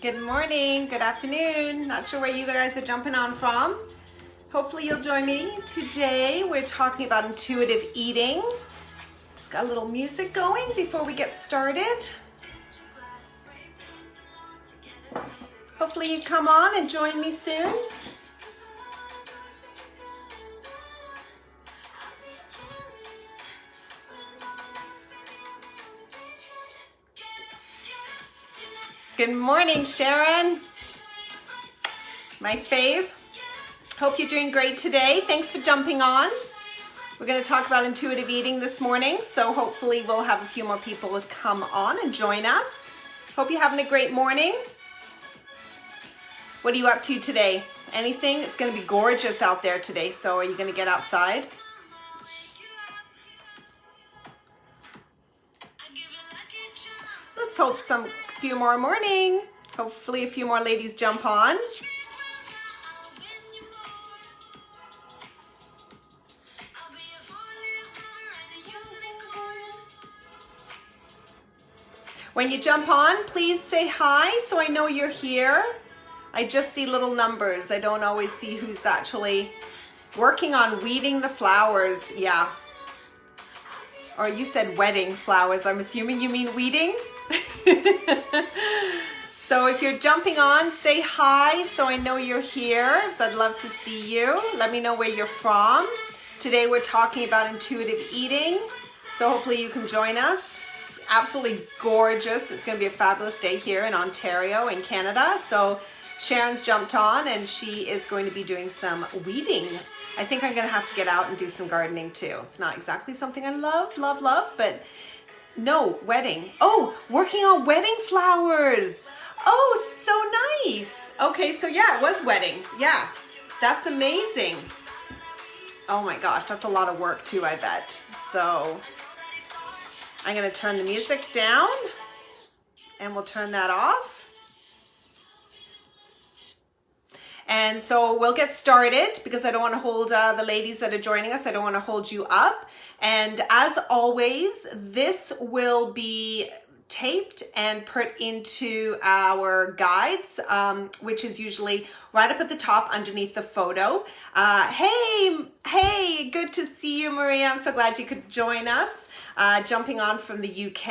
Good morning, good afternoon. Not sure where you guys are jumping on from. Hopefully you'll join me. Today we're talking about intuitive eating. Just got a little music going before we get started. Hopefully you come on and join me soon. Good morning, Sharon. My fave. Hope you're doing great today. Thanks for jumping on. We're going to talk about intuitive eating this morning, so hopefully we'll have a few more people come on and join us. Hope you're having a great morning. What are you up to today? Anything? It's going to be gorgeous out there today, so are you going to get outside? Let's hope a few more morning. Hopefully a few more ladies jump on. When you jump on, please say hi so I know you're here. I just see little numbers. I don't always see who's actually working on weeding the flowers. Yeah. Or you said wedding flowers. I'm assuming you mean weeding. So if you're jumping on, say hi so I know you're here, because I'd love to see you. Let me know where you're from. Today we're talking about intuitive eating, so hopefully you can join us. It's absolutely gorgeous. It's going to be a fabulous day here in Ontario in Canada. So Sharon's jumped on and she is going to be doing some weeding. I think I'm going to have to get out and do some gardening too. It's not exactly something I love, but no, wedding. Oh, working on wedding flowers. Oh, so nice. Okay, so yeah, it was wedding. Yeah, that's amazing. Oh my gosh, that's a lot of work too, I bet. So I'm gonna turn the music down and we'll turn that off. And so we'll get started because I don't want to hold the ladies that are joining us. I don't want to hold you up. And as always, this will be taped and put into our guides, which is usually right up at the top underneath the photo. Hey, good to see you, Maria. I'm so glad you could join us. Jumping on from the UK.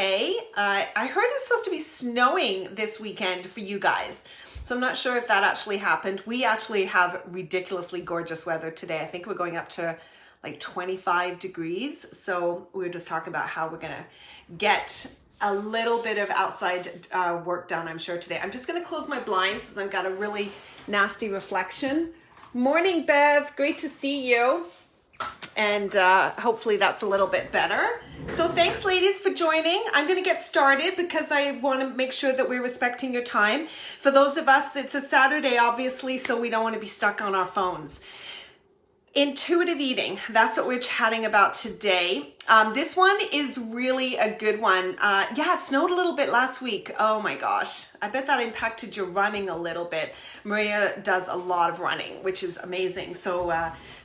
I heard it's supposed to be snowing this weekend for you guys. So I'm not sure if that actually happened. We actually have ridiculously gorgeous weather today. I think we're going up to like 25 degrees. So we were just talking about how we're gonna get a little bit of outside work done, I'm sure, today. I'm just gonna close my blinds because I've got a really nasty reflection. Morning, Bev, great to see you. And hopefully that's a little bit better. So thanks, ladies, for joining. I'm going to get started because I want to make sure that we're respecting your time. For those of us, it's a Saturday, obviously, so we don't want to be stuck on our phones. Intuitive eating, that's what we're chatting about today. This one is really a good one. Yeah, it snowed a little bit last week. Oh my gosh, I bet that impacted your running a little bit. Maria does a lot of running, which is amazing. So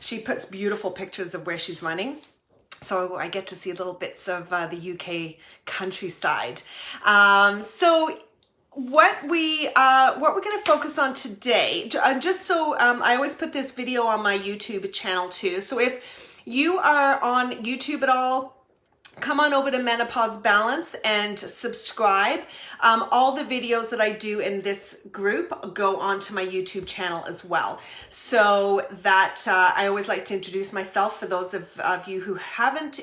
she puts beautiful pictures of where she's running. So I get to see little bits of the UK countryside. So what we're going to focus on today, just so I always put this video on my YouTube channel too. So if you are on YouTube at all, come on over to Menopause Balance and subscribe. All the videos that I do in this group go onto my YouTube channel as well. So that I always like to introduce myself for those of you who haven't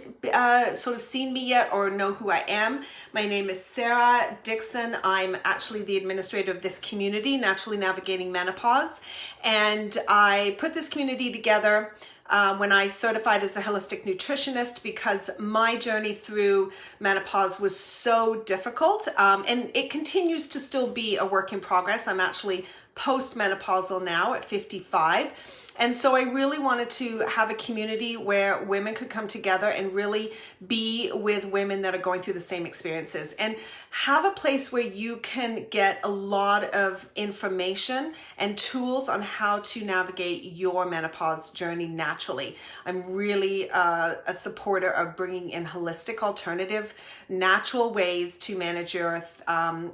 sort of seen me yet or know who I am. My name is Sarah Dixon. I'm actually the administrator of this community, Naturally Navigating Menopause. And I put this community together when I certified as a holistic nutritionist because my journey through menopause was so difficult, and it continues to still be a work in progress. I'm actually postmenopausal now at 55. And so I really wanted to have a community where women could come together and really be with women that are going through the same experiences, and have a place where you can get a lot of information and tools on how to navigate your menopause journey naturally. I'm really a supporter of bringing in holistic, alternative, natural ways to manage your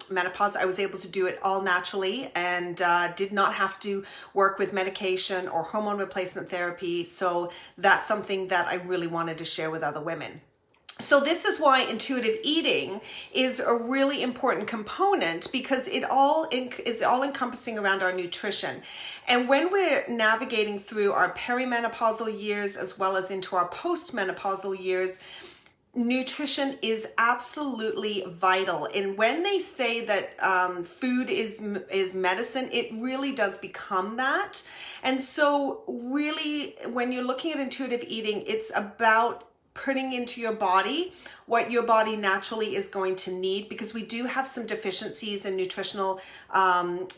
menopause. I was able to do it all naturally and did not have to work with medication or hormone replacement therapy. So that's something that I really wanted to share with other women. So this is why intuitive eating is a really important component, because it is all encompassing around our nutrition. And when we're navigating through our perimenopausal years as well as into our postmenopausal years, nutrition is absolutely vital. And when they say that food is medicine, it really does become that. And so really, when you're looking at intuitive eating, it's about putting into your body what your body naturally is going to need, because we do have some deficiencies and nutritional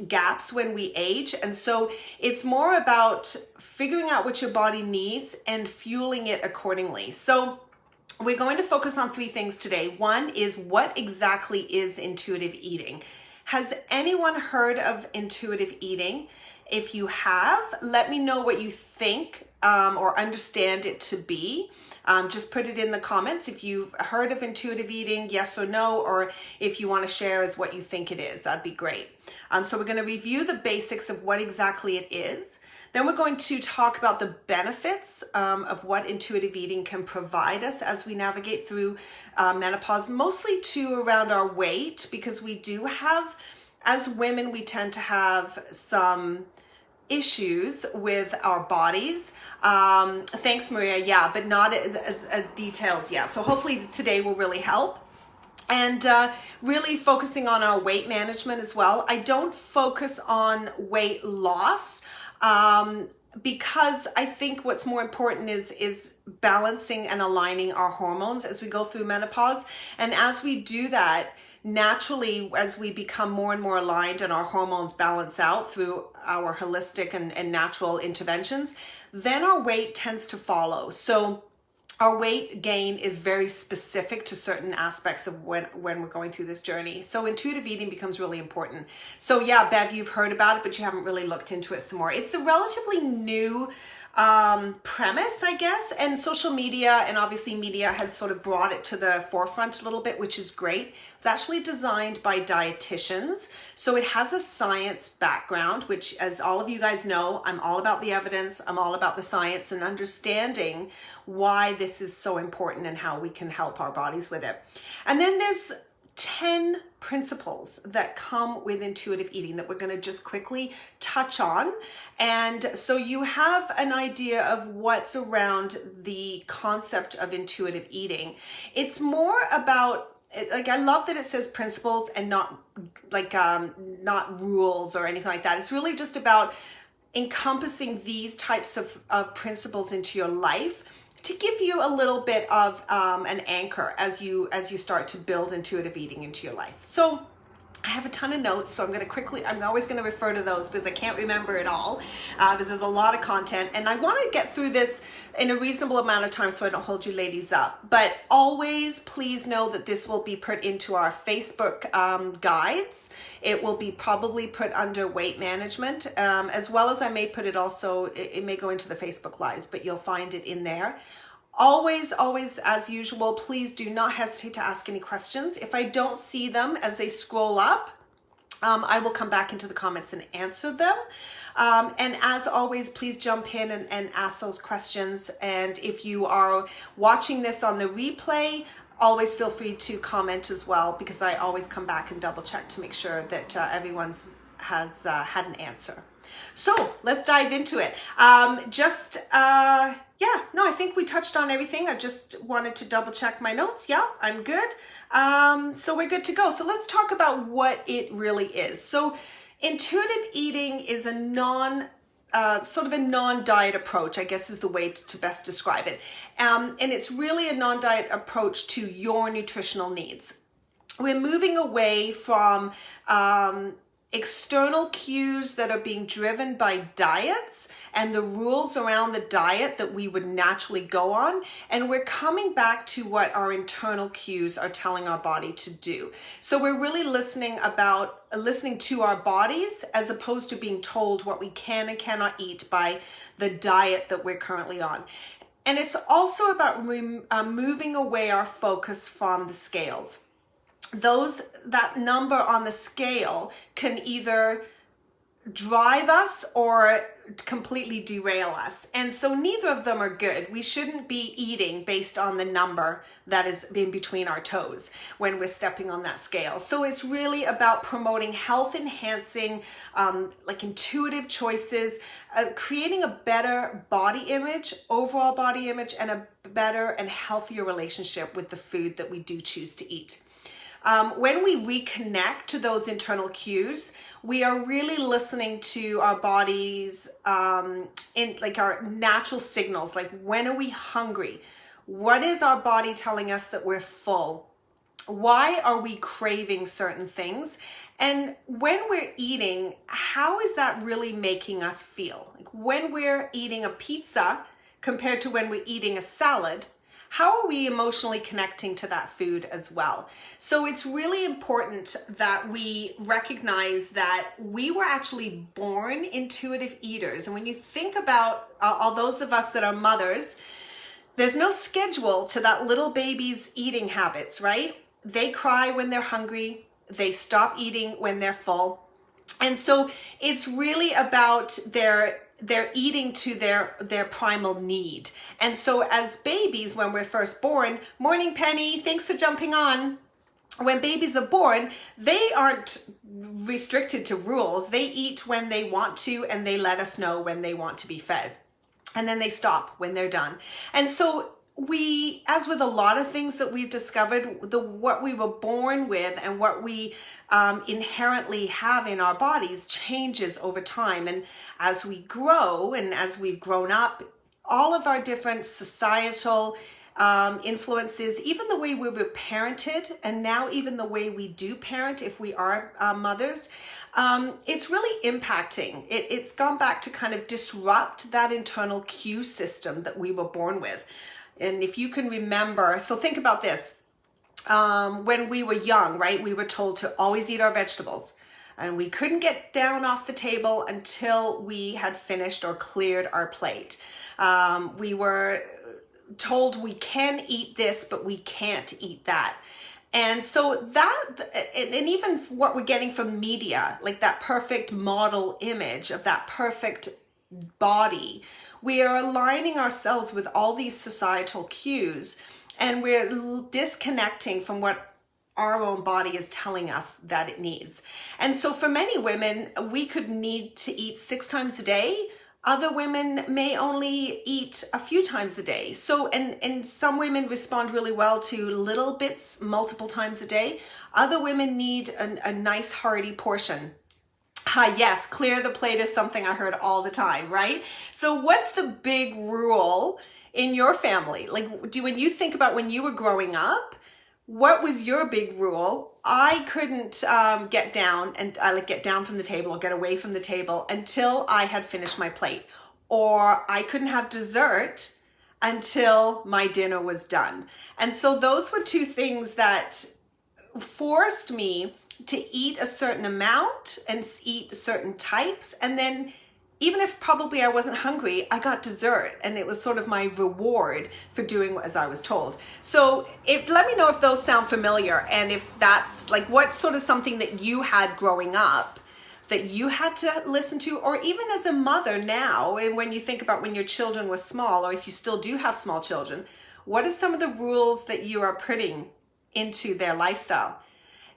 gaps when we age. And so it's more about figuring out what your body needs and fueling it accordingly. So we're going to focus on 3 things today. One is, what exactly is intuitive eating? Has anyone heard of intuitive eating? If you have, let me know what you think or understand it to be. Just put it in the comments if you've heard of intuitive eating, yes or no, or if you want to share as what you think it is, that'd be great. So we're going to review the basics of what exactly it is. Then we're going to talk about the benefits of what intuitive eating can provide us as we navigate through menopause, mostly too around our weight, because we do have, as women, we tend to have some issues with our bodies. Thanks, Maria. Yeah, but not as details. Yeah. So hopefully today will really help. And really focusing on our weight management as well. I don't focus on weight loss because I think what's more important is balancing and aligning our hormones as we go through menopause. And as we do that, naturally, as we become more and more aligned and our hormones balance out through our holistic and natural interventions, then our weight tends to follow. So our weight gain is very specific to certain aspects of when we're going through this journey. So intuitive eating becomes really important. So yeah, Bev, you've heard about it, but you haven't really looked into it some more. It's a relatively new premise, I guess, and social media and obviously media has sort of brought it to the forefront a little bit, which is great. It's actually designed by dietitians, so it has a science background, which, as all of you guys know, I'm all about the evidence, I'm all about the science and understanding why this is so important and how we can help our bodies with it. And then there's 10 principles that come with intuitive eating that we're going to just quickly touch on. And so you have an idea of what's around the concept of intuitive eating. It's more about, like, I love that it says principles and not like not rules or anything like that. It's really just about encompassing these types of principles into your life to give you a little bit of an anchor as you start to build intuitive eating into your life. So I have a ton of notes, so I'm always going to refer to those because I can't remember it all, because there's a lot of content, and I want to get through this in a reasonable amount of time so I don't hold you ladies up. But always please know that this will be put into our Facebook guides. It will be probably put under weight management, as well as I may put it also, it may go into the Facebook Lives, but you'll find it in there. Always, as usual, please do not hesitate to ask any questions. If I don't see them as they scroll up, I will come back into the comments and answer them. And as always, please jump in and ask those questions. And if you are watching this on the replay, always feel free to comment as well, because I always come back and double check to make sure that everyone's has had an answer. So let's dive into it. I think we touched on everything. I just wanted to double check my notes. Yeah, I'm good. So we're good to go. So let's talk about what it really is. So intuitive eating is a non-diet approach, I guess is the way to best describe it. And it's really a non-diet approach to your nutritional needs. We're moving away from external cues that are being driven by diets and the rules around the diet that we would naturally go on. And we're coming back to what our internal cues are telling our body to do. So we're really listening to our bodies as opposed to being told what we can and cannot eat by the diet that we're currently on. And it's also about moving away our focus from the scales. That number on the scale can either drive us or completely derail us. And so neither of them are good. We shouldn't be eating based on the number that is in between our toes when we're stepping on that scale. So it's really about promoting health enhancing, like intuitive choices, creating a better body image, overall body image, and a better and healthier relationship with the food that we do choose to eat. When we reconnect to those internal cues, we are really listening to our bodies in like our natural signals, like when are we hungry? What is our body telling us that we're full? Why are we craving certain things? And when we're eating, how is that really making us feel? Like when we're eating a pizza compared to when we're eating a salad, how are we emotionally connecting to that food as well? So it's really important that we recognize that we were actually born intuitive eaters. And when you think about all those of us that are mothers, there's no schedule to that little baby's eating habits, right? They cry when they're hungry. They stop eating when they're full. And so it's really about their eating to their primal need. And so as babies, when we're first born, morning Penny, thanks for jumping on. When babies are born, they aren't restricted to rules. They eat when they want to, and they let us know when they want to be fed. And then they stop when they're done. And so we, as with a lot of things that we've discovered, what we were born with and what we inherently have in our bodies changes over time. And as we grow and as we've grown up, all of our different societal influences, even the way we were parented, and now even the way we do parent if we are mothers, it's really impacting. It's gone back to kind of disrupt that internal cue system that we were born with. And if you can remember, so think about this. When we were young, right, we were told to always eat our vegetables. And we couldn't get down off the table until we had finished or cleared our plate. We were told we can eat this, but we can't eat that. And so that, and even what we're getting from media, like that perfect model image of that perfect body, we are aligning ourselves with all these societal cues, and we're disconnecting from what our own body is telling us that it needs. And so for many women, we could need to eat 6 times a day. Other women may only eat a few times a day. So, and some women respond really well to little bits multiple times a day. Other women need a nice hearty portion. Yes, clear the plate is something I heard all the time, right? So what's the big rule in your family? Like, when you think about when you were growing up, what was your big rule? I couldn't get down from the table or get away from the table until I had finished my plate. Or I couldn't have dessert until my dinner was done. And so those were 2 things that forced me to eat a certain amount and eat certain types. And then even if probably I wasn't hungry, I got dessert, and it was sort of my reward for doing as I was told. So let me know if those sound familiar, and if that's like what sort of something that you had growing up that you had to listen to, or even as a mother now, and when you think about when your children were small, or if you still do have small children, what are some of the rules that you are putting into their lifestyle?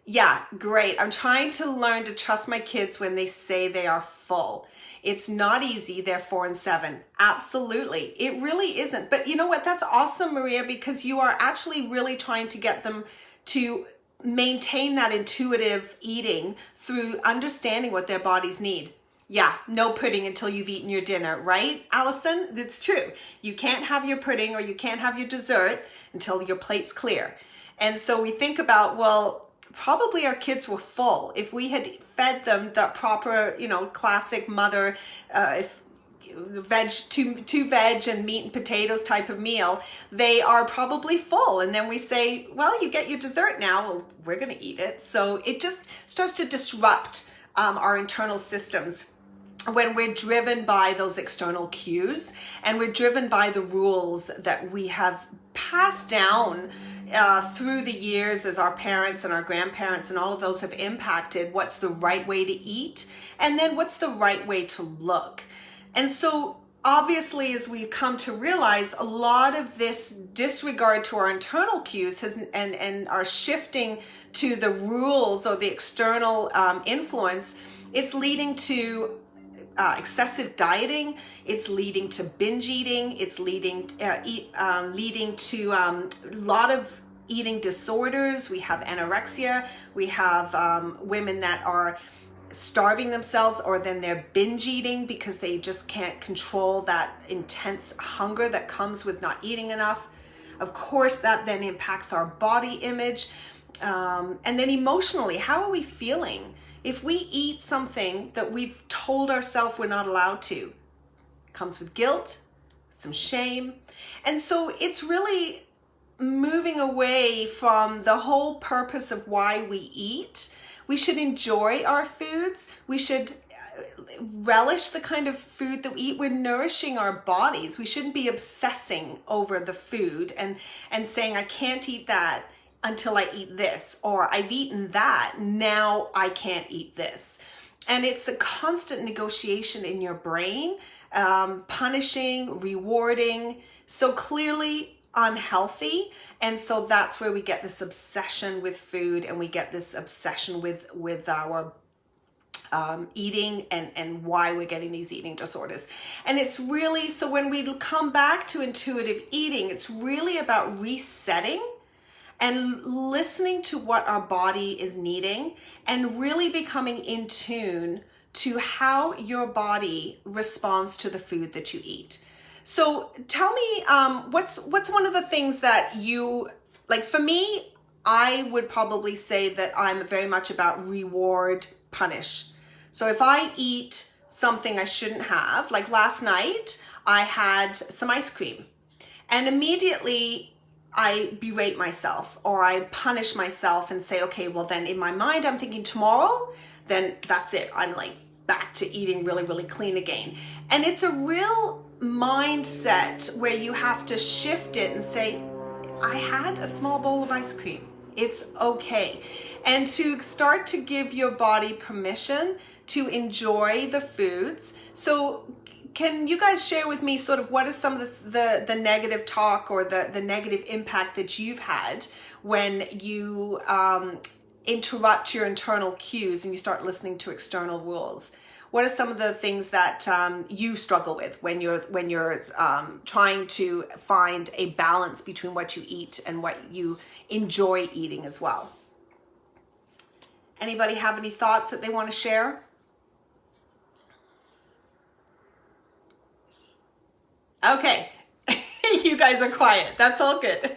Yeah, great. I'm trying to learn to trust my kids when they say they are full. It's not easy. They're 4 and 7. Absolutely. It really isn't. But you know what? That's awesome, Maria, because you are actually really trying to get them to maintain that intuitive eating through understanding what their bodies need. Yeah, no pudding until you've eaten your dinner, right, Allison? It's true. You can't have your pudding or you can't have your dessert until your plate's clear. And so we think about, well, probably our kids were full. If we had fed them the proper, classic mother, if two veg and meat and potatoes type of meal, they are probably full. And then we say, well, you get your dessert now. Well, we're going to eat it. So it just starts to disrupt our internal systems when we're driven by those external cues, and we're driven by the rules that we have passed down through the years as our parents and our grandparents and all of those have impacted what's the right way to eat, and then what's the right way to look. And so obviously, as we've come to realize, a lot of this disregard to our internal cues and our shifting to the rules or the external influence, it's leading to excessive dieting, it's leading to binge eating, it's leading to a lot of eating disorders. We have anorexia, we have women that are starving themselves, or then they're binge eating because they just can't control that intense hunger that comes with not eating enough. Of course, that then impacts our body image. And then emotionally, how are we feeling? If we eat something that we've told ourselves we're not allowed to, it comes with guilt, some shame. And so it's really moving away from the whole purpose of why we eat. We should enjoy our foods. We should relish the kind of food that we eat. We're nourishing our bodies. We shouldn't be obsessing over the food and saying, I can't eat that until I eat this, or I've eaten that, now I can't eat this. And it's a constant negotiation in your brain, punishing, rewarding, so clearly unhealthy. And so that's where we get this obsession with food, and we get this obsession with our eating and why we're getting these eating disorders. And it's really, so when we come back to intuitive eating, it's really about resetting and listening to what our body is needing, and really becoming in tune to how your body responds to the food that you eat. So tell me, what's one of the things that you, like for me, I would probably say that I'm very much about reward, punish. So if I eat something I shouldn't have, like last night, I had some ice cream, and immediately I berate myself, or I punish myself and say, okay, well then in my mind, I'm thinking tomorrow, then that's it. I'm like back to eating really, really clean again. And it's a real mindset where you have to shift it and say, I had a small bowl of ice cream. It's okay. And to start to give your body permission to enjoy the foods. So can you guys share with me sort of what is some of the negative talk or the negative impact that you've had when you interrupt your internal cues and you start listening to external rules? What are some of the things that you struggle with when you're trying to find a balance between what you eat and what you enjoy eating as well? Anybody have any thoughts that they want to share? Okay, you guys are quiet. That's all good.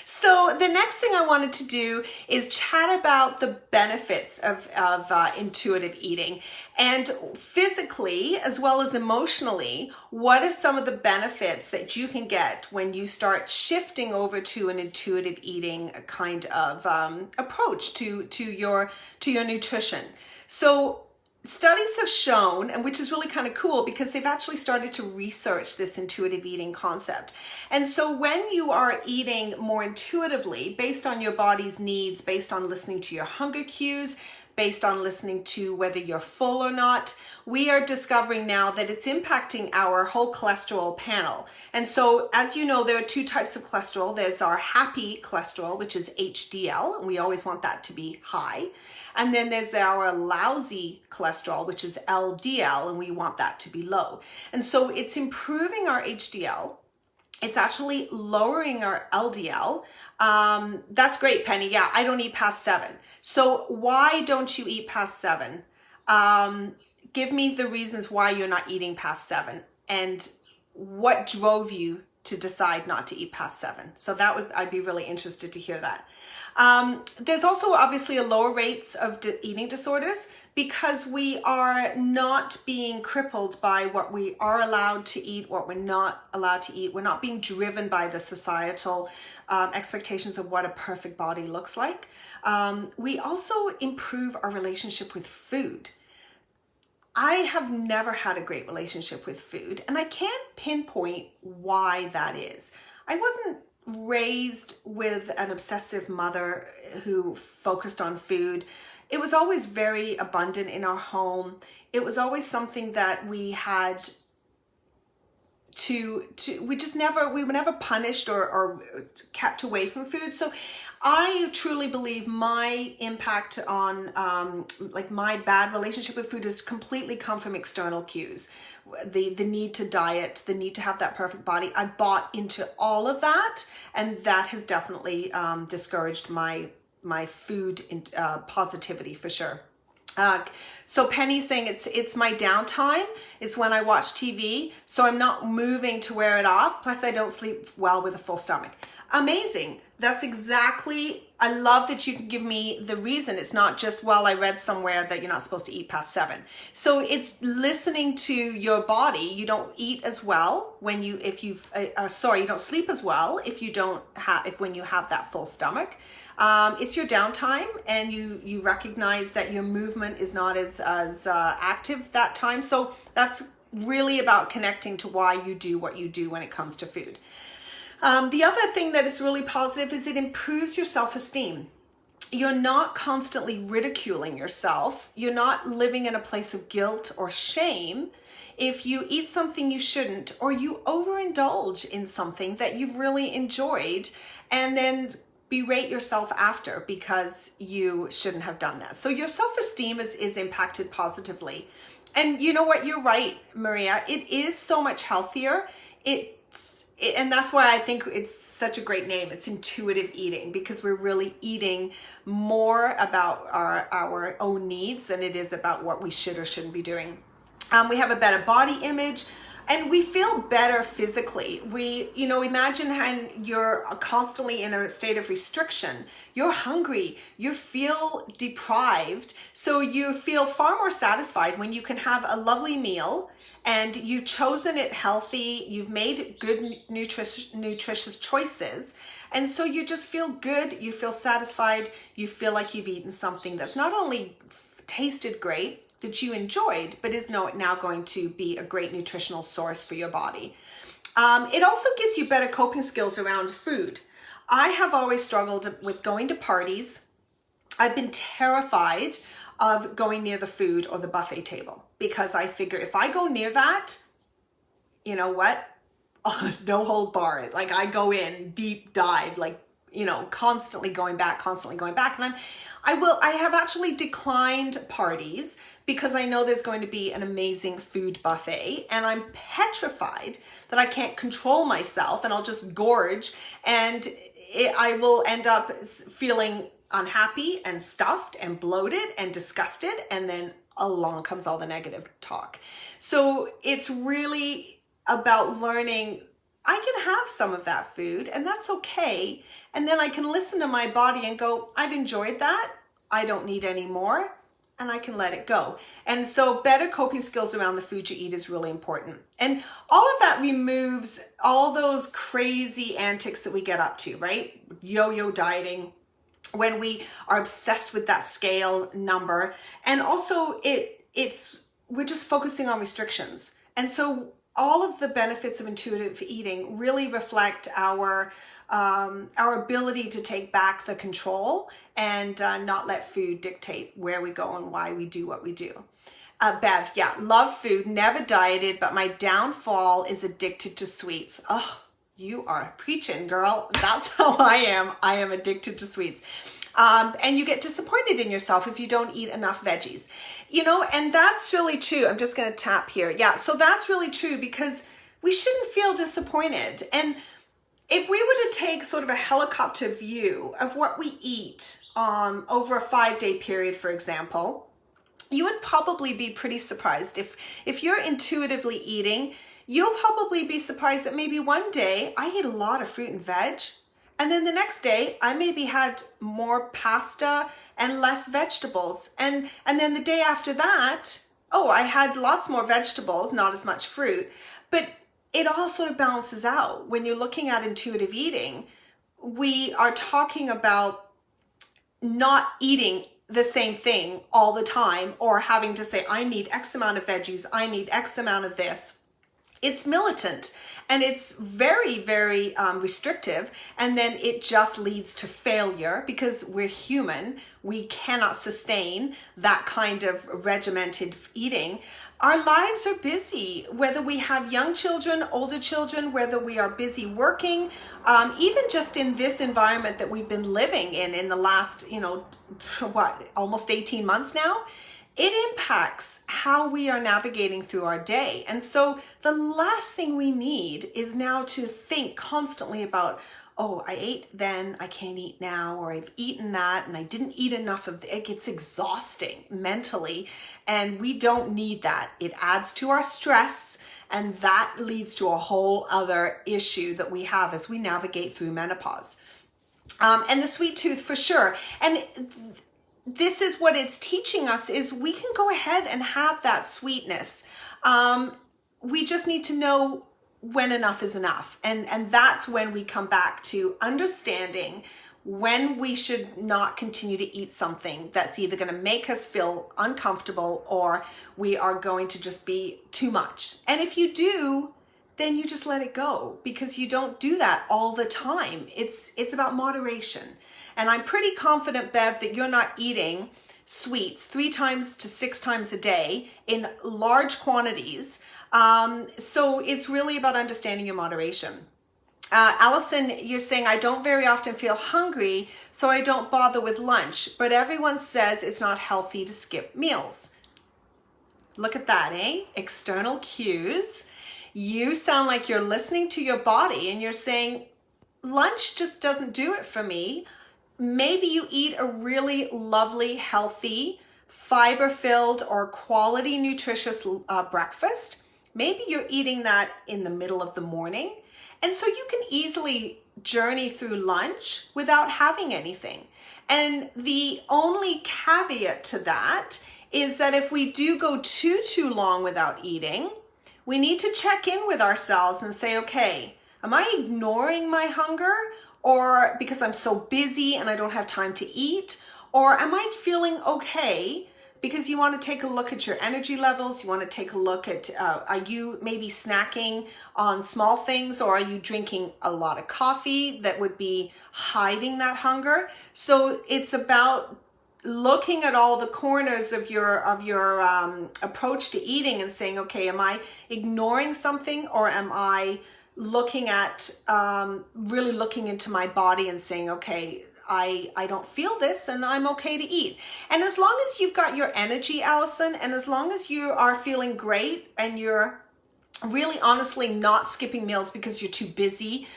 So the next thing I wanted to do is chat about the benefits of intuitive eating, and physically as well as emotionally, what are some of the benefits that you can get when you start shifting over to an intuitive eating kind of approach to your nutrition. So studies have shown, and which is really kind of cool because they've actually started to research this intuitive eating concept. And so when you are eating more intuitively, based on your body's needs, based on listening to your hunger cues, based on listening to whether you're full or not, we are discovering now that it's impacting our whole cholesterol panel. And so, as you know, there are two types of cholesterol. There's our happy cholesterol, which is HDL, and we always want that to be high. And then there's our lousy cholesterol, which is LDL, and we want that to be low. And so it's improving our HDL. It's actually lowering our LDL. That's great, Penny. Yeah, I don't eat past 7. So why don't you eat past 7? Give me the reasons why you're not eating past 7, and what drove you to decide not to eat past 7. So I'd be really interested to hear that. There's also obviously a lower rates of eating disorders because we are not being crippled by what we are allowed to eat, what we're not allowed to eat. We're not being driven by the societal expectations of what a perfect body looks like. We also improve our relationship with food. I have never had a great relationship with food, and I can't pinpoint why that is. I wasn't raised with an obsessive mother who focused on food. It was always very abundant in our home. It was always something that we had we were never punished or kept away from food. So I truly believe my impact on like my bad relationship with food has completely come from external cues. The need to diet, the need to have that perfect body. I bought into all of that, and that has definitely discouraged my food positivity for sure. So Penny's saying it's my downtime. It's when I watch TV, so I'm not moving to wear it off. Plus I don't sleep well with a full stomach. Amazing. That's exactly, I love that you can give me the reason. It's not just, well, I read somewhere that you're not supposed to eat past 7. So it's listening to your body. You don't eat as well when you, you don't sleep as well when you have that full stomach. It's your downtime, and you recognize that your movement is not as active that time. So that's really about connecting to why you do what you do when it comes to food. The other thing that is really positive is it improves your self-esteem. You're not constantly ridiculing yourself. You're not living in a place of guilt or shame if you eat something you shouldn't, or you overindulge in something that you've really enjoyed and then berate yourself after because you shouldn't have done that. So your self-esteem is impacted positively. And you know what? You're right, Maria. It is so much healthier. And that's why I think it's such a great name. It's intuitive eating, because we're really eating more about our own needs than it is about what we should or shouldn't be doing. We have a better body image, and we feel better physically. Imagine when you're constantly in a state of restriction. You're hungry, you feel deprived, so you feel far more satisfied when you can have a lovely meal and you've chosen it healthy, you've made good nutritious choices, and so you just feel good, you feel satisfied, you feel like you've eaten something that's not only tasted great, that you enjoyed, but is now going to be a great nutritional source for your body. It also gives you better coping skills around food. I have always struggled with going to parties. I've been terrified of going near the food or the buffet table, because I figure if I go near that, you know what? No hold barred. Like, I go in deep dive, constantly going back. And I have actually declined parties because I know there's going to be an amazing food buffet, and I'm petrified that I can't control myself and I'll just gorge, and I will end up feeling unhappy and stuffed and bloated and disgusted, and then along comes all the negative talk. So it's really about learning I can have some of that food, and that's okay. And then I can listen to my body and go, I've enjoyed that. I don't need any more, and I can let it go. And so better coping skills around the food you eat is really important. And all of that removes all those crazy antics that we get up to, right? Yo-yo dieting, when we are obsessed with that scale number. And also we're just focusing on restrictions. And so all of the benefits of intuitive eating really reflect our ability to take back the control and not let food dictate where we go and why we do what we do. Bev, yeah, love food, never dieted, but my downfall is addicted to sweets. Oh, you are preaching, girl. That's how I am. I am addicted to sweets. And you get disappointed in yourself if you don't eat enough veggies, and that's really true. I'm just going to tap here. Yeah. So that's really true, because we shouldn't feel disappointed. And if we were to take sort of a helicopter view of what we eat over a 5-day period, for example, you would probably be pretty surprised if you're intuitively eating. you'll probably be surprised that maybe one day I ate a lot of fruit and veg, and then the next day I maybe had more pasta and less vegetables. And then the day after that, oh, I had lots more vegetables, not as much fruit. But it all sort of balances out. When you're looking at intuitive eating, we are talking about not eating the same thing all the time, or having to say, I need X amount of veggies, I need X amount of this. It's militant, and it's very, very restrictive, and then it just leads to failure because we're human. We cannot sustain that kind of regimented eating. Our lives are busy, whether we have young children, older children, whether we are busy working, even just in this environment that we've been living in the last, almost 18 months now. It impacts how we are navigating through our day. And so the last thing we need is now to think constantly about, oh, I ate then, I can't eat now, or I've eaten that and I didn't eat enough of it. It's exhausting mentally, and we don't need that. It adds to our stress, and that leads to a whole other issue that we have as we navigate through menopause. And the sweet tooth for sure. And this is what it's teaching us, is we can go ahead and have that sweetness. We just need to know when enough is enough. And that's when we come back to understanding when we should not continue to eat something that's either going to make us feel uncomfortable or we are going to just be too much. And if you do, then you just let it go, because you don't do that all the time. It's about moderation. And I'm pretty confident, Bev, that you're not eating sweets 3 times to 6 times a day in large quantities. So it's really about understanding your moderation. Allison, you're saying, I don't very often feel hungry, so I don't bother with lunch, but everyone says it's not healthy to skip meals. Look at that, eh? External cues. You sound like you're listening to your body and you're saying, lunch just doesn't do it for me. Maybe you eat a really lovely, healthy, fiber-filled or quality nutritious breakfast. Maybe you're eating that in the middle of the morning. And so you can easily journey through lunch without having anything. And the only caveat to that is that if we do go too long without eating, we need to check in with ourselves and say, okay, am I ignoring my hunger? Or because I'm so busy and I don't have time to eat? Or am I feeling okay? Because you want to take a look at your energy levels. You want to take a look at, are you maybe snacking on small things, or are you drinking a lot of coffee that would be hiding that hunger? So it's about looking at all the corners of your approach to eating and saying, okay, am I ignoring something, or am I looking at, really looking into my body and saying, okay, I don't feel this and I'm okay to eat. And as long as you've got your energy, Allison, and as long as you are feeling great and you're really honestly not skipping meals because you're too busy,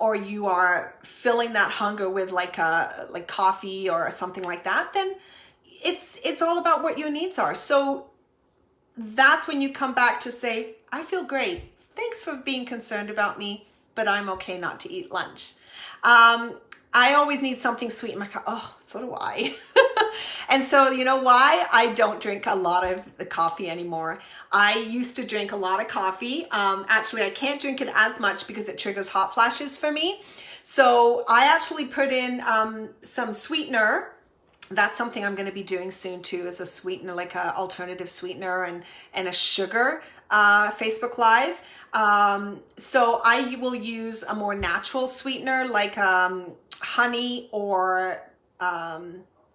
or you are filling that hunger with like coffee or something like that, then it's all about what your needs are. So that's when you come back to say, I feel great. Thanks for being concerned about me, but I'm okay not to eat lunch. I always need something sweet in my cup. Oh, so do I. And so you know why? I don't drink a lot of the coffee anymore. I used to drink a lot of coffee. Actually, I can't drink it as much because it triggers hot flashes for me. So I actually put in some sweetener. That's something I'm going to be doing soon too, is a sweetener, like an alternative sweetener and a sugar Facebook Live. So I will use a more natural sweetener like honey or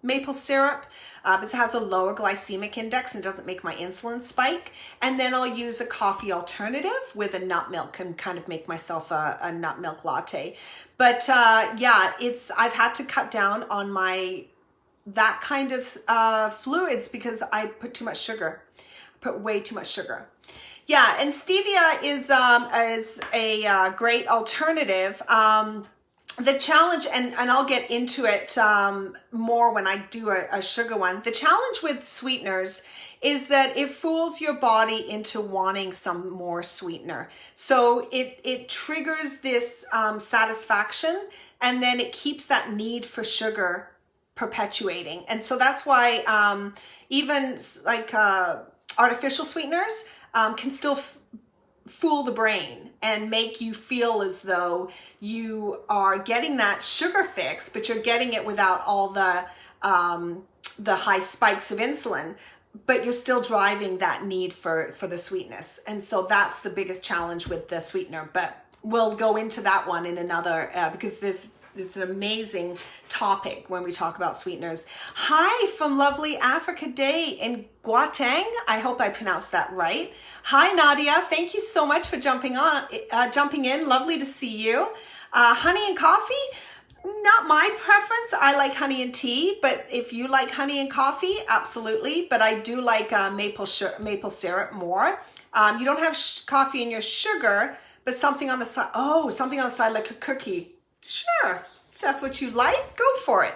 maple syrup, because it has a lower glycemic index and doesn't make my insulin spike. And then I'll use a coffee alternative with a nut milk and kind of make myself a nut milk latte. But yeah, I've had to cut down on that kind of fluids because I put too much sugar, put way too much sugar. Yeah, and stevia is a great alternative. the challenge, and I'll get into it more when I do a sugar one. The challenge with sweeteners is that it fools your body into wanting some more sweetener. So it triggers this satisfaction, and then it keeps that need for sugar perpetuating. And so that's why even like artificial sweeteners can still fool the brain and make you feel as though you are getting that sugar fix, but you're getting it without all the high spikes of insulin, but you're still driving that need for the sweetness. And so that's the biggest challenge with the sweetener, but we'll go into that one in another, because it's an amazing topic when we talk about sweeteners. Hi from lovely Africa Day in Gauteng. I hope I pronounced that right. Hi Nadia, thank you so much for jumping in. Lovely to see you. Honey and coffee, not my preference. I like honey and tea, but if you like honey and coffee, absolutely. But I do like maple syrup more. You don't have coffee in your sugar, but something on the side. Oh, something on the side like a cookie. Sure, if that's what you like, go for it.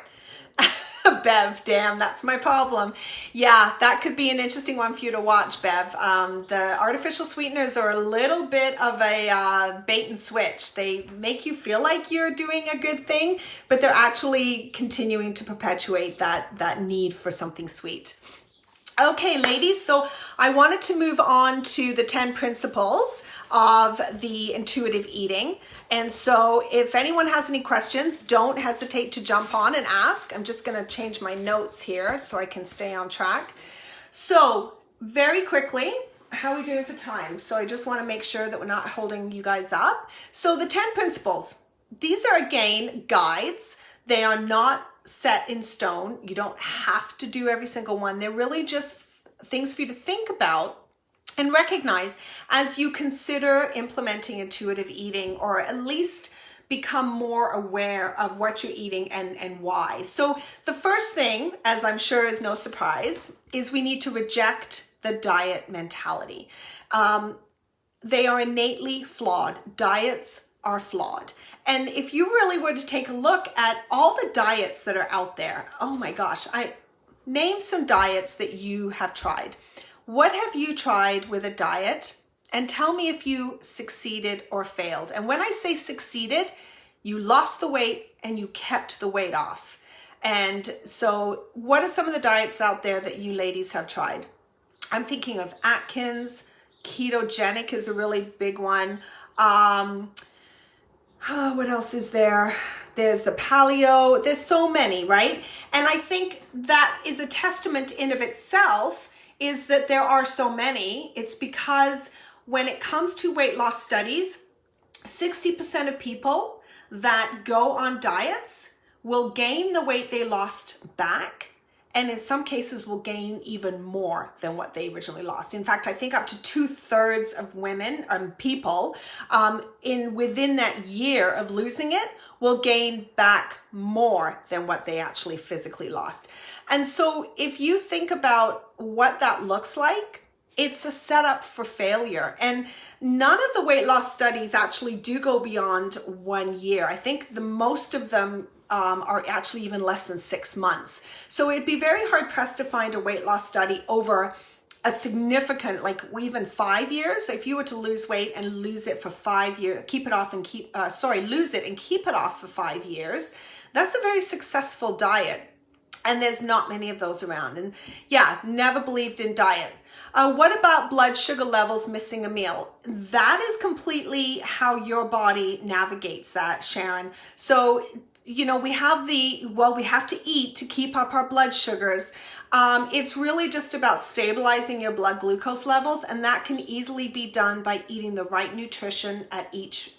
Bev, damn, that's my problem. Yeah, that could be an interesting one for you to watch, Bev. The artificial sweeteners are a little bit of a bait and switch. They make you feel like you're doing a good thing, but they're actually continuing to perpetuate that need for something sweet. Okay, ladies, so I wanted to move on to the 10 principles of the intuitive eating. And so if anyone has any questions, don't hesitate to jump on and ask. I'm just going to change my notes here so I can stay on track. So very quickly, how are we doing for time? So I just want to make sure that we're not holding you guys up. So the 10 principles, these are again guides. They are not set in stone. You don't have to do every single one. They're really just things for you to think about and recognize as you consider implementing intuitive eating, or at least become more aware of what you're eating and why. So the first thing, as I'm sure is no surprise, is we need to reject the diet mentality. They are innately flawed. Diets are flawed. And if you really were to take a look at all the diets that are out there, oh my gosh, name some diets that you have tried. What have you tried with a diet? And tell me if you succeeded or failed. And when I say succeeded, you lost the weight and you kept the weight off. And so what are some of the diets out there that you ladies have tried? I'm thinking of Atkins. Ketogenic is a really big one. What else is there? There's the paleo. There's so many, right? And I think that is a testament in of itself, is that there are so many. It's because when it comes to weight loss studies, 60% of people that go on diets will gain the weight they lost back, and in some cases will gain even more than what they originally lost. In fact, I think up to 2/3 of women, people, within that year of losing it, will gain back more than what they actually physically lost. And so if you think about what that looks like, it's a setup for failure. And none of the weight loss studies actually do go beyond 1 year. I think the most of them are actually even less than 6 months. So it'd be very hard pressed to find a weight loss study over a significant, like even 5 years. If you were to lose weight and lose it for 5 years, lose it and keep it off for 5 years, that's a very successful diet. And there's not many of those around. And yeah, never believed in diet. What about blood sugar levels missing a meal? That is completely how your body navigates that, Sharon. So, we have we have to eat to keep up our blood sugars. It's really just about stabilizing your blood glucose levels, and that can easily be done by eating the right nutrition at each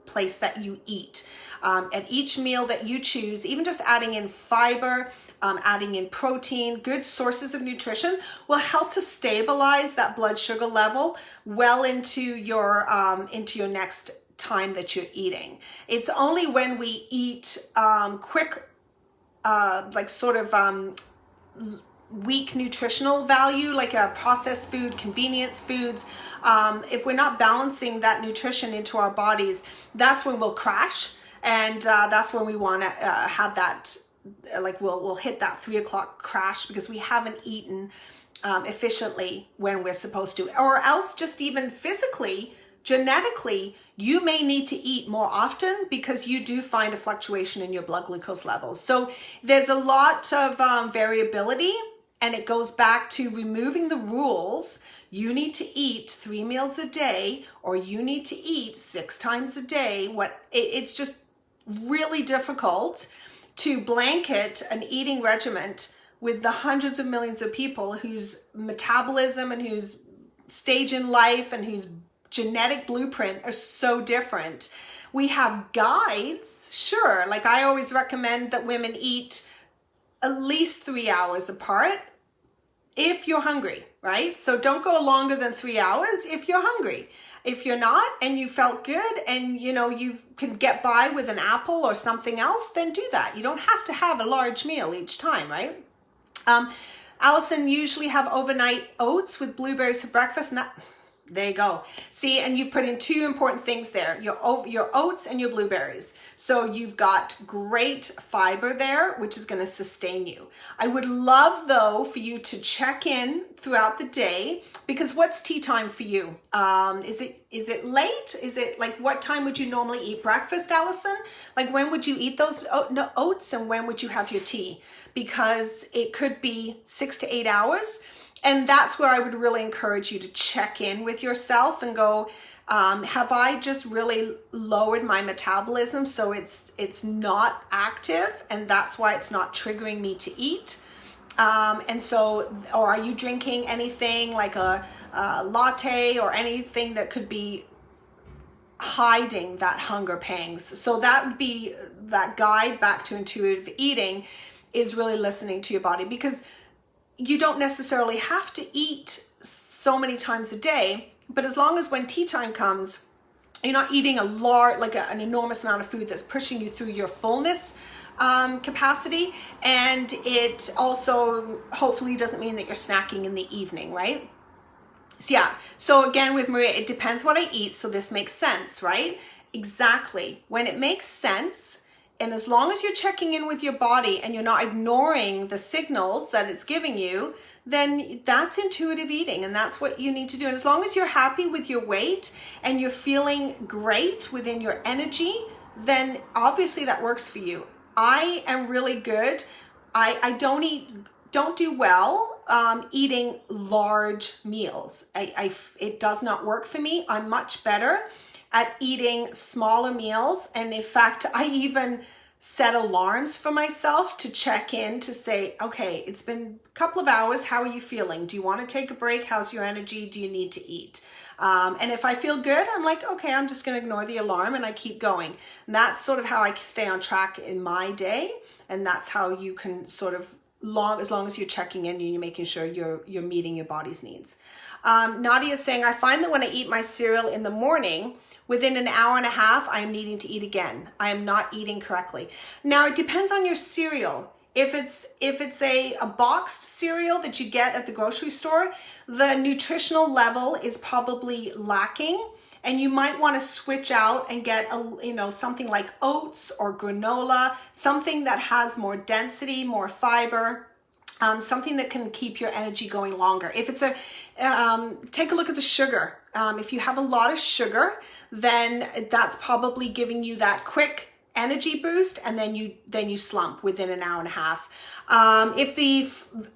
place that you eat. At each meal that you choose, even just adding in fiber, adding in protein, good sources of nutrition will help to stabilize that blood sugar level well into your next time that you're eating. It's only when we eat quick, weak nutritional value, like a processed food, convenience foods, if we're not balancing that nutrition into our bodies, that's when we'll crash. And that's when we want to have that, like we'll hit that 3 o'clock crash because we haven't eaten efficiently when we're supposed to, or else just even physically, genetically, you may need to eat more often because you do find a fluctuation in your blood glucose levels. So there's a lot of variability, and it goes back to removing the rules. You need to eat 3 meals a day, or you need to eat 6 times a day. It's just really difficult to blanket an eating regimen with the hundreds of millions of people whose metabolism and whose stage in life and whose genetic blueprint are so different. We have guides, sure. Like I always recommend that women eat at least 3 hours apart if you're hungry, right? So don't go longer than 3 hours if you're hungry. If you're not and you felt good and you can get by with an apple or something else, then do that. You don't have to have a large meal each time, right? Allison usually have overnight oats with blueberries for breakfast. And there you go. See, and you put in 2 important things there, your oats and your blueberries. So you've got great fiber there, which is going to sustain you. I would love though for you to check in throughout the day, because what's tea time for you? Is it late? Is it like, what time would you normally eat breakfast, Allison? Like when would you eat those oats and when would you have your tea? Because it could be 6 to 8 hours. And that's where I would really encourage you to check in with yourself and go, have I just really lowered my metabolism so it's not active, and that's why it's not triggering me to eat? And so, or are you drinking anything like a latte or anything that could be hiding that hunger pangs? So that would be that guide back to intuitive eating, is really listening to your body, because you don't necessarily have to eat so many times a day, but as long as when tea time comes, you're not eating an enormous amount of food that's pushing you through your fullness capacity, and it also hopefully doesn't mean that you're snacking in the evening, right? So yeah, so again with Maria, it depends what I eat, so this makes sense, right? Exactly. When it makes sense, and as long as you're checking in with your body and you're not ignoring the signals that it's giving you, then that's intuitive eating, and that's what you need to do. And as long as you're happy with your weight and you're feeling great within your energy, then obviously that works for you. I am really good. I don't do well eating large meals. It does not work for me. I'm much better at eating smaller meals. And in fact, I even set alarms for myself to check in to say, okay, it's been a couple of hours. How are you feeling? Do you want to take a break? How's your energy? Do you need to eat? And if I feel good, I'm like, okay, I'm just going to ignore the alarm and I keep going. And that's sort of how I stay on track in my day. And that's how you can sort of, as long as you're checking in and you're making sure you're meeting your body's needs. Nadia is saying, I find that when I eat my cereal in the morning, within an hour and a half, I am needing to eat again. I am not eating correctly. Now, it depends on your cereal. If it's a boxed cereal that you get at the grocery store, the nutritional level is probably lacking, and you might want to switch out and get something like oats or granola, something that has more density, more fiber, something that can keep your energy going longer. If it's take a look at the sugar. If you have a lot of sugar, then that's probably giving you that quick energy boost, and then you slump within an hour and a half. If the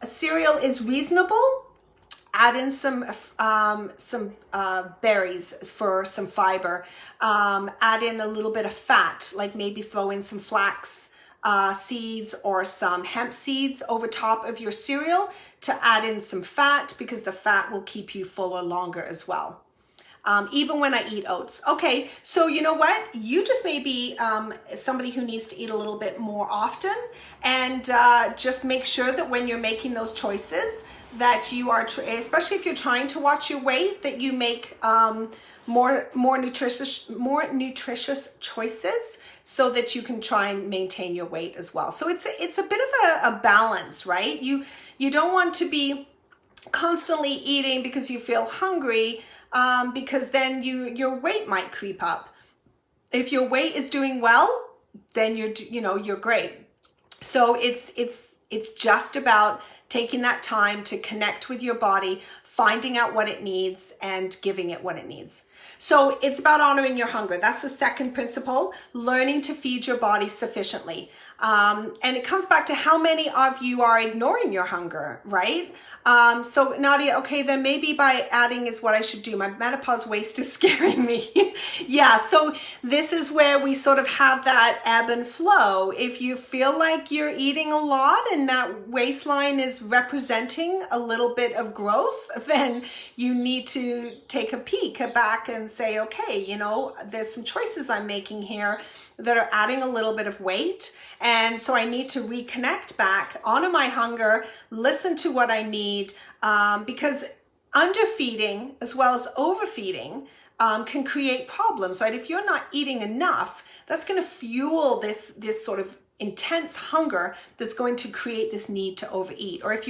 cereal is reasonable, add in some berries for some fiber. Add in a little bit of fat, like maybe throw in some flax seeds or some hemp seeds over top of your cereal to add in some fat, because the fat will keep you fuller longer as well. Even when I eat oats. Okay, so you know what? You just may be somebody who needs to eat a little bit more often, and just make sure that when you're making those choices that you are, especially if you're trying to watch your weight, that you make more nutritious choices so that you can try and maintain your weight as well. So it's a bit of a balance, right? You don't want to be constantly eating because you feel hungry, because then your weight might creep up. If your weight is doing well, then you're great. So it's just about taking that time to connect with your body, finding out what it needs and giving it what it needs. So it's about honoring your hunger. That's the second principle, learning to feed your body sufficiently. And it comes back to how many of you are ignoring your hunger, right? So Nadia, okay, then maybe by adding is what I should do. My menopause waist is scaring me. Yeah, so this is where we sort of have that ebb and flow. If you feel like you're eating a lot and that waistline is representing a little bit of growth, then you need to take a peek back and say, okay, there's some choices I'm making here that are adding a little bit of weight. And so I need to reconnect back, honor my hunger, listen to what I need, because underfeeding as well as overfeeding can create problems, right? If you're not eating enough, that's going to fuel this sort of intense hunger that's going to create this need to overeat. Or if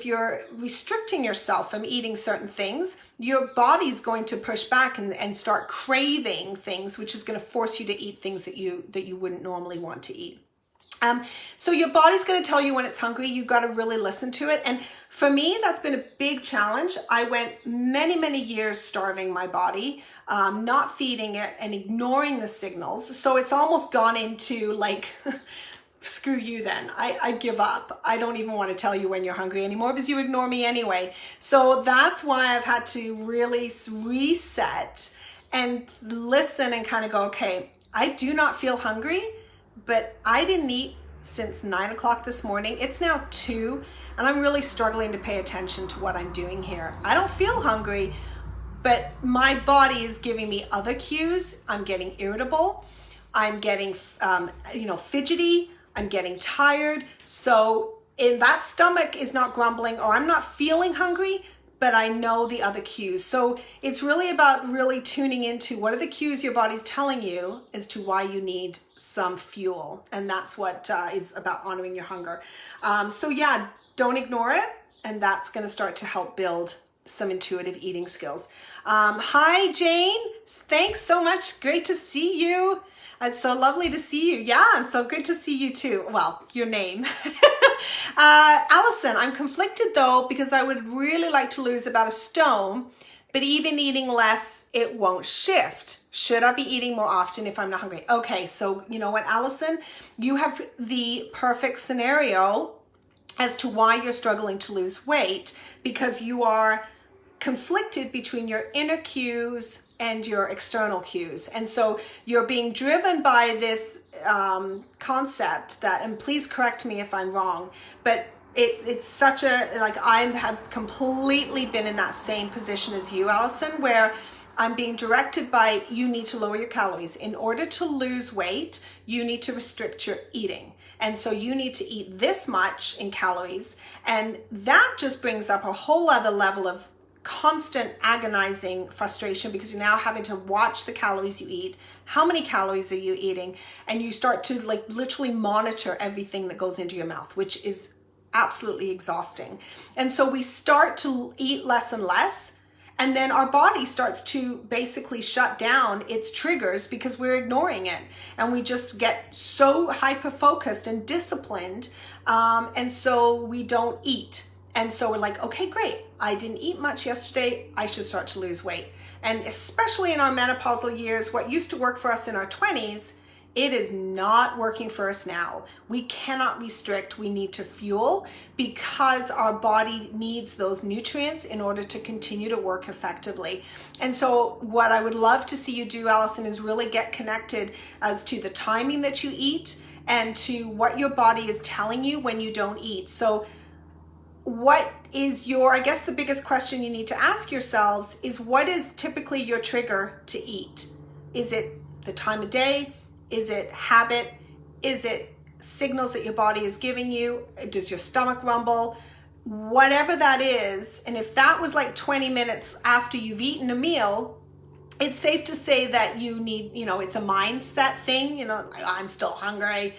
you're restricting yourself from eating certain things, your body's going to push back and start craving things, which is going to force you to eat things that you wouldn't normally want to eat. So your body's going to tell you when it's hungry. You've got to really listen to it. And for me, that's been a big challenge. I went many, many years starving my body, not feeding it and ignoring the signals. So it's almost gone into like, screw you then. I give up. I don't even want to tell you when you're hungry anymore because you ignore me anyway. So that's why I've had to really reset and listen and kind of go, okay, I do not feel hungry, but I didn't eat since 9 o'clock this morning. It's now 2, and I'm really struggling to pay attention to what I'm doing here. I don't feel hungry, but my body is giving me other cues. I'm getting irritable. I'm getting, fidgety. I'm getting tired. So that stomach is not grumbling, or I'm not feeling hungry, but I know the other cues. So it's really about really tuning into what are the cues your body's telling you as to why you need some fuel. And that's what is about honoring your hunger. So yeah, don't ignore it. And that's going to start to help build some intuitive eating skills. Hi, Jane. Thanks so much. Great to see you. It's so lovely to see you. Yeah, so good to see you too. Well, your name. Allison, I'm conflicted though, because I would really like to lose about 1 stone, but even eating less, it won't shift. Should I be eating more often if I'm not hungry? Okay, so you know what, Allison? You have the perfect scenario as to why you're struggling to lose weight, because you are conflicted between your inner cues and your external cues. And so you're being driven by this concept that, and please correct me if I'm wrong, but it's such a, like, I have completely been in that same position as you, Allison, where I'm being directed by, you need to lower your calories. In order to lose weight, you need to restrict your eating. And so you need to eat this much in calories. And that just brings up a whole other level of constant agonizing frustration, because you're now having to watch the calories you eat. How many calories are you eating? And you start to like literally monitor everything that goes into your mouth, which is absolutely exhausting. And so we start to eat less and less. And then our body starts to basically shut down its triggers because we're ignoring it. And we just get so hyper-focused and disciplined. And so we don't eat. And so we're like, okay, great. I didn't eat much yesterday. I should start to lose weight. And especially in our menopausal years, what used to work for us in our 20s, it is not working for us now. We cannot restrict. We need to fuel, because our body needs those nutrients in order to continue to work effectively. And so what I would love to see you do, Allison, is really get connected as to the timing that you eat and to what your body is telling you when you don't eat. So what is I guess the biggest question you need to ask yourselves is, what is typically your trigger to eat? Is it the time of day? Is it habit? Is it signals that your body is giving you? Does your stomach rumble? Whatever that is, and if that was like 20 minutes after you've eaten a meal, it's safe to say that you need, it's a mindset thing, I'm still hungry.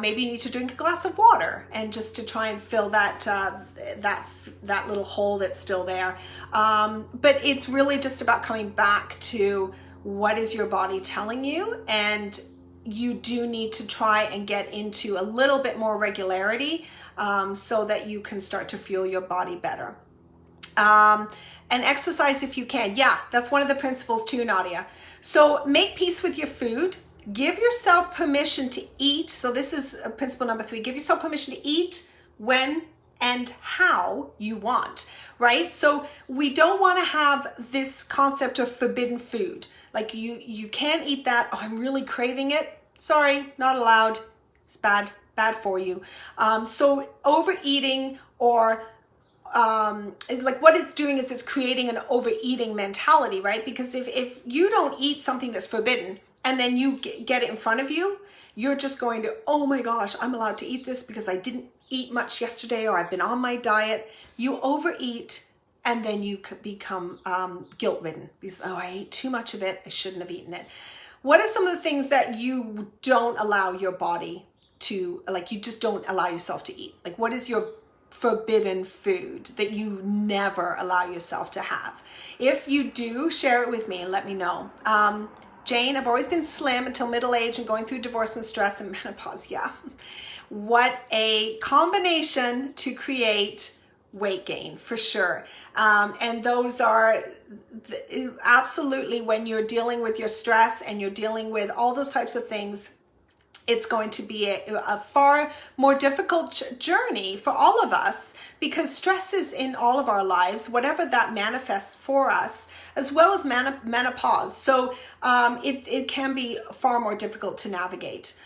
Maybe you need to drink a glass of water and just to try and fill that little hole that's still there. But it's really just about coming back to what is your body telling you, and you do need to try and get into a little bit more regularity so that you can start to fuel your body better. And exercise if you can. Yeah, that's one of the principles too, Nadia. So make peace with your food. Give yourself permission to eat. So this is principle number 3. Give yourself permission to eat when and how you want, right? So we don't want to have this concept of forbidden food. Like you can't eat that. Oh, I'm really craving it. Sorry, not allowed. It's bad for you. So overeating or like what it's doing is it's creating an overeating mentality, right? Because if you don't eat something that's forbidden and then you get it in front of you, you're just going to, oh my gosh, I'm allowed to eat this because I didn't eat much yesterday or I've been on my diet. You overeat and then you could become guilt-ridden because, oh, I ate too much of it. I shouldn't have eaten it. What are some of the things that you don't allow your body to, like you just don't allow yourself to eat? Like what is your forbidden food that you never allow yourself to have? If you do, share it with me and let me know. Jane, I've always been slim until middle age and going through divorce and stress and menopause. Yeah. What a combination to create weight gain, for sure. And those are absolutely, when you're dealing with your stress and you're dealing with all those types of things, it's going to be a far more difficult journey for all of us because stress is in all of our lives, whatever that manifests for us, as well as menopause. So it can be far more difficult to navigate.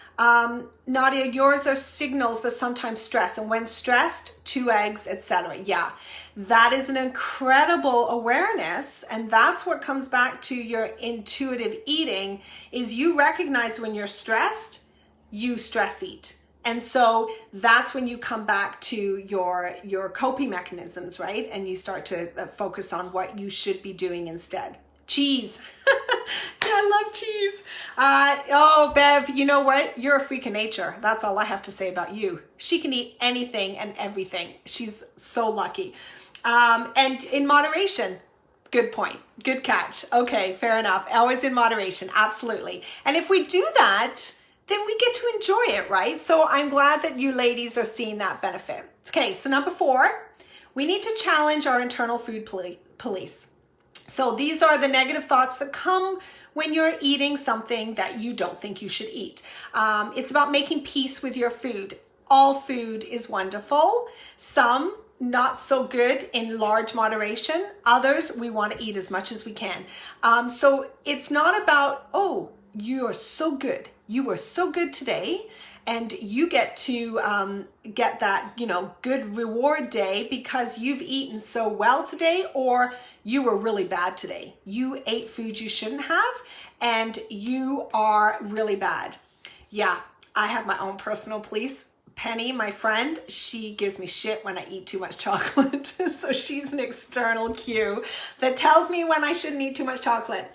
Nadia, yours are signals, but sometimes stress. And when stressed, 2 eggs, etc. Yeah, that is an incredible awareness. And that's what comes back to your intuitive eating is you recognize when you're stressed, you stress eat. And so that's when you come back to your coping mechanisms, right? And you start to focus on what you should be doing instead. Cheese. Yeah, I love cheese. Oh, Bev, you know what? You're a freak of nature. That's all I have to say about you. She can eat anything and everything. She's so lucky. And in moderation. Good point. Good catch. Okay, fair enough. Always in moderation. Absolutely. And if we do that, then we get to enjoy it, right? So I'm glad that you ladies are seeing that benefit. Okay, so number 4, we need to challenge our internal food police. So these are the negative thoughts that come when you're eating something that you don't think you should eat. It's about making peace with your food. All food is wonderful. Some not so good in large moderation. Others, we want to eat as much as we can. So it's not about, oh, you are so good. You were so good today. And you get to get that, good reward day because you've eaten so well today, or you were really bad today. You ate food you shouldn't have, and you are really bad. Yeah, I have my own personal police. Penny, my friend, she gives me shit when I eat too much chocolate. So she's an external cue that tells me when I shouldn't eat too much chocolate.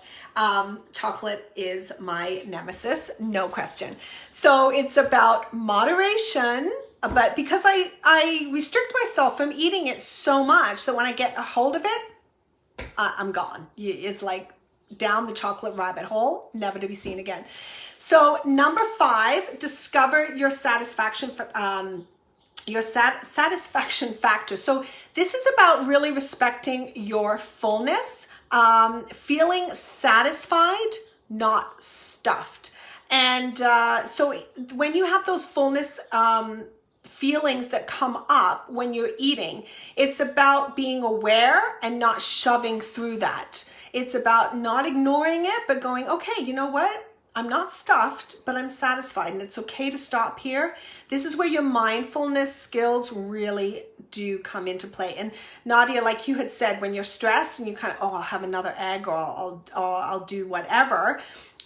Chocolate is my nemesis, no question. So it's about moderation, but because I restrict myself from eating it so much that when I get a hold of it, I'm gone. It's like down the chocolate rabbit hole, never to be seen again. So number 5, discover your satisfaction satisfaction factor. So this is about really respecting your fullness, feeling satisfied, not stuffed. And so when you have those fullness feelings that come up when you're eating, it's about being aware and not shoving through that. It's about not ignoring it, but going, okay, you know what? I'm not stuffed, but I'm satisfied, and it's okay to stop here. This is where your mindfulness skills really do come into play. And Nadia, like you had said, when you're stressed and you kind of, oh, I'll have another egg, or I'll do whatever,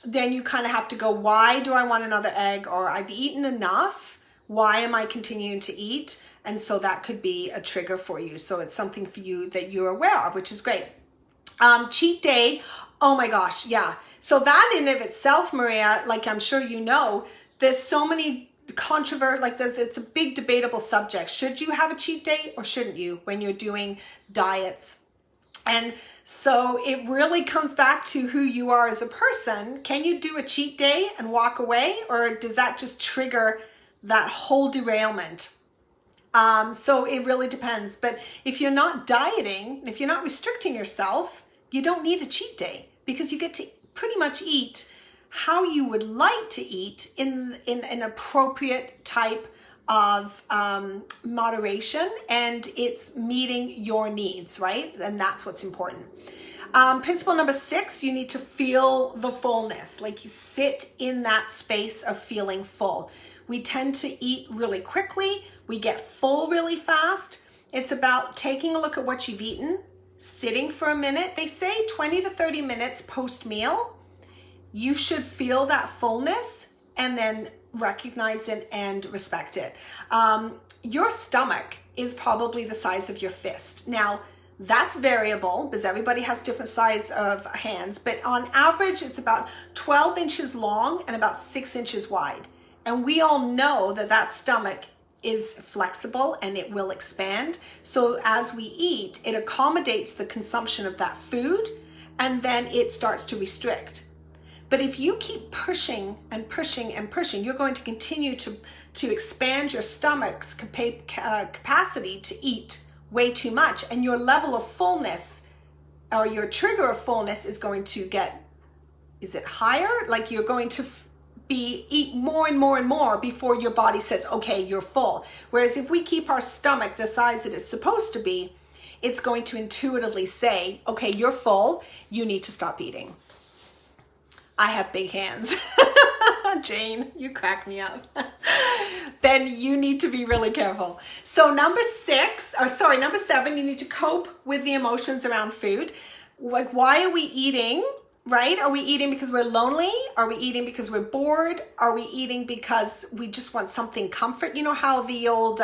then you kind of have to go, why do I want another egg? Or I've eaten enough. Why am I continuing to eat? And so that could be a trigger for you. So it's something for you that you're aware of, which is great. Cheat day. Oh my gosh. Yeah. So that in of itself, Maria, like I'm sure you know, there's so many it's a big debatable subject. Should you have a cheat day or shouldn't you when you're doing diets? And so it really comes back to who you are as a person. Can you do a cheat day and walk away, or does that just trigger that whole derailment? So it really depends. But if you're not dieting, if you're not restricting yourself, you don't need a cheat day, because you get to pretty much eat how you would like to eat in an appropriate type of moderation, and it's meeting your needs, right? And that's what's important. Principle number 6, you need to feel the fullness, like you sit in that space of feeling full. We tend to eat really quickly. We get full really fast. It's about taking a look at what you've eaten, sitting for a minute. They say 20 to 30 minutes post-meal. You should feel that fullness and then recognize it and respect it. Your stomach is probably the size of your fist. Now, that's variable because everybody has different size of hands, but on average, it's about 12 inches long and about 6 inches wide. And we all know that that stomach is flexible and it will expand. So as we eat, it accommodates the consumption of that food, and then it starts to restrict. But if you keep pushing and pushing and pushing, you're going to continue to expand your stomach's capacity to eat way too much. And your level of fullness, or your trigger of fullness, is going to get, is it higher? Like you're going to eat more and more and more before your body says, okay, you're full. Whereas if we keep our stomach the size that it's supposed to be, it's going to intuitively say, okay, you're full, you need to stop eating. I have big hands. Jane, you crack me up. Then you need to be really careful. So number 7, you need to cope with the emotions around food. Like, why are we eating, right? Are we eating because we're lonely? Are we eating because we're bored? Are we eating because we just want something comfort? You know how the old,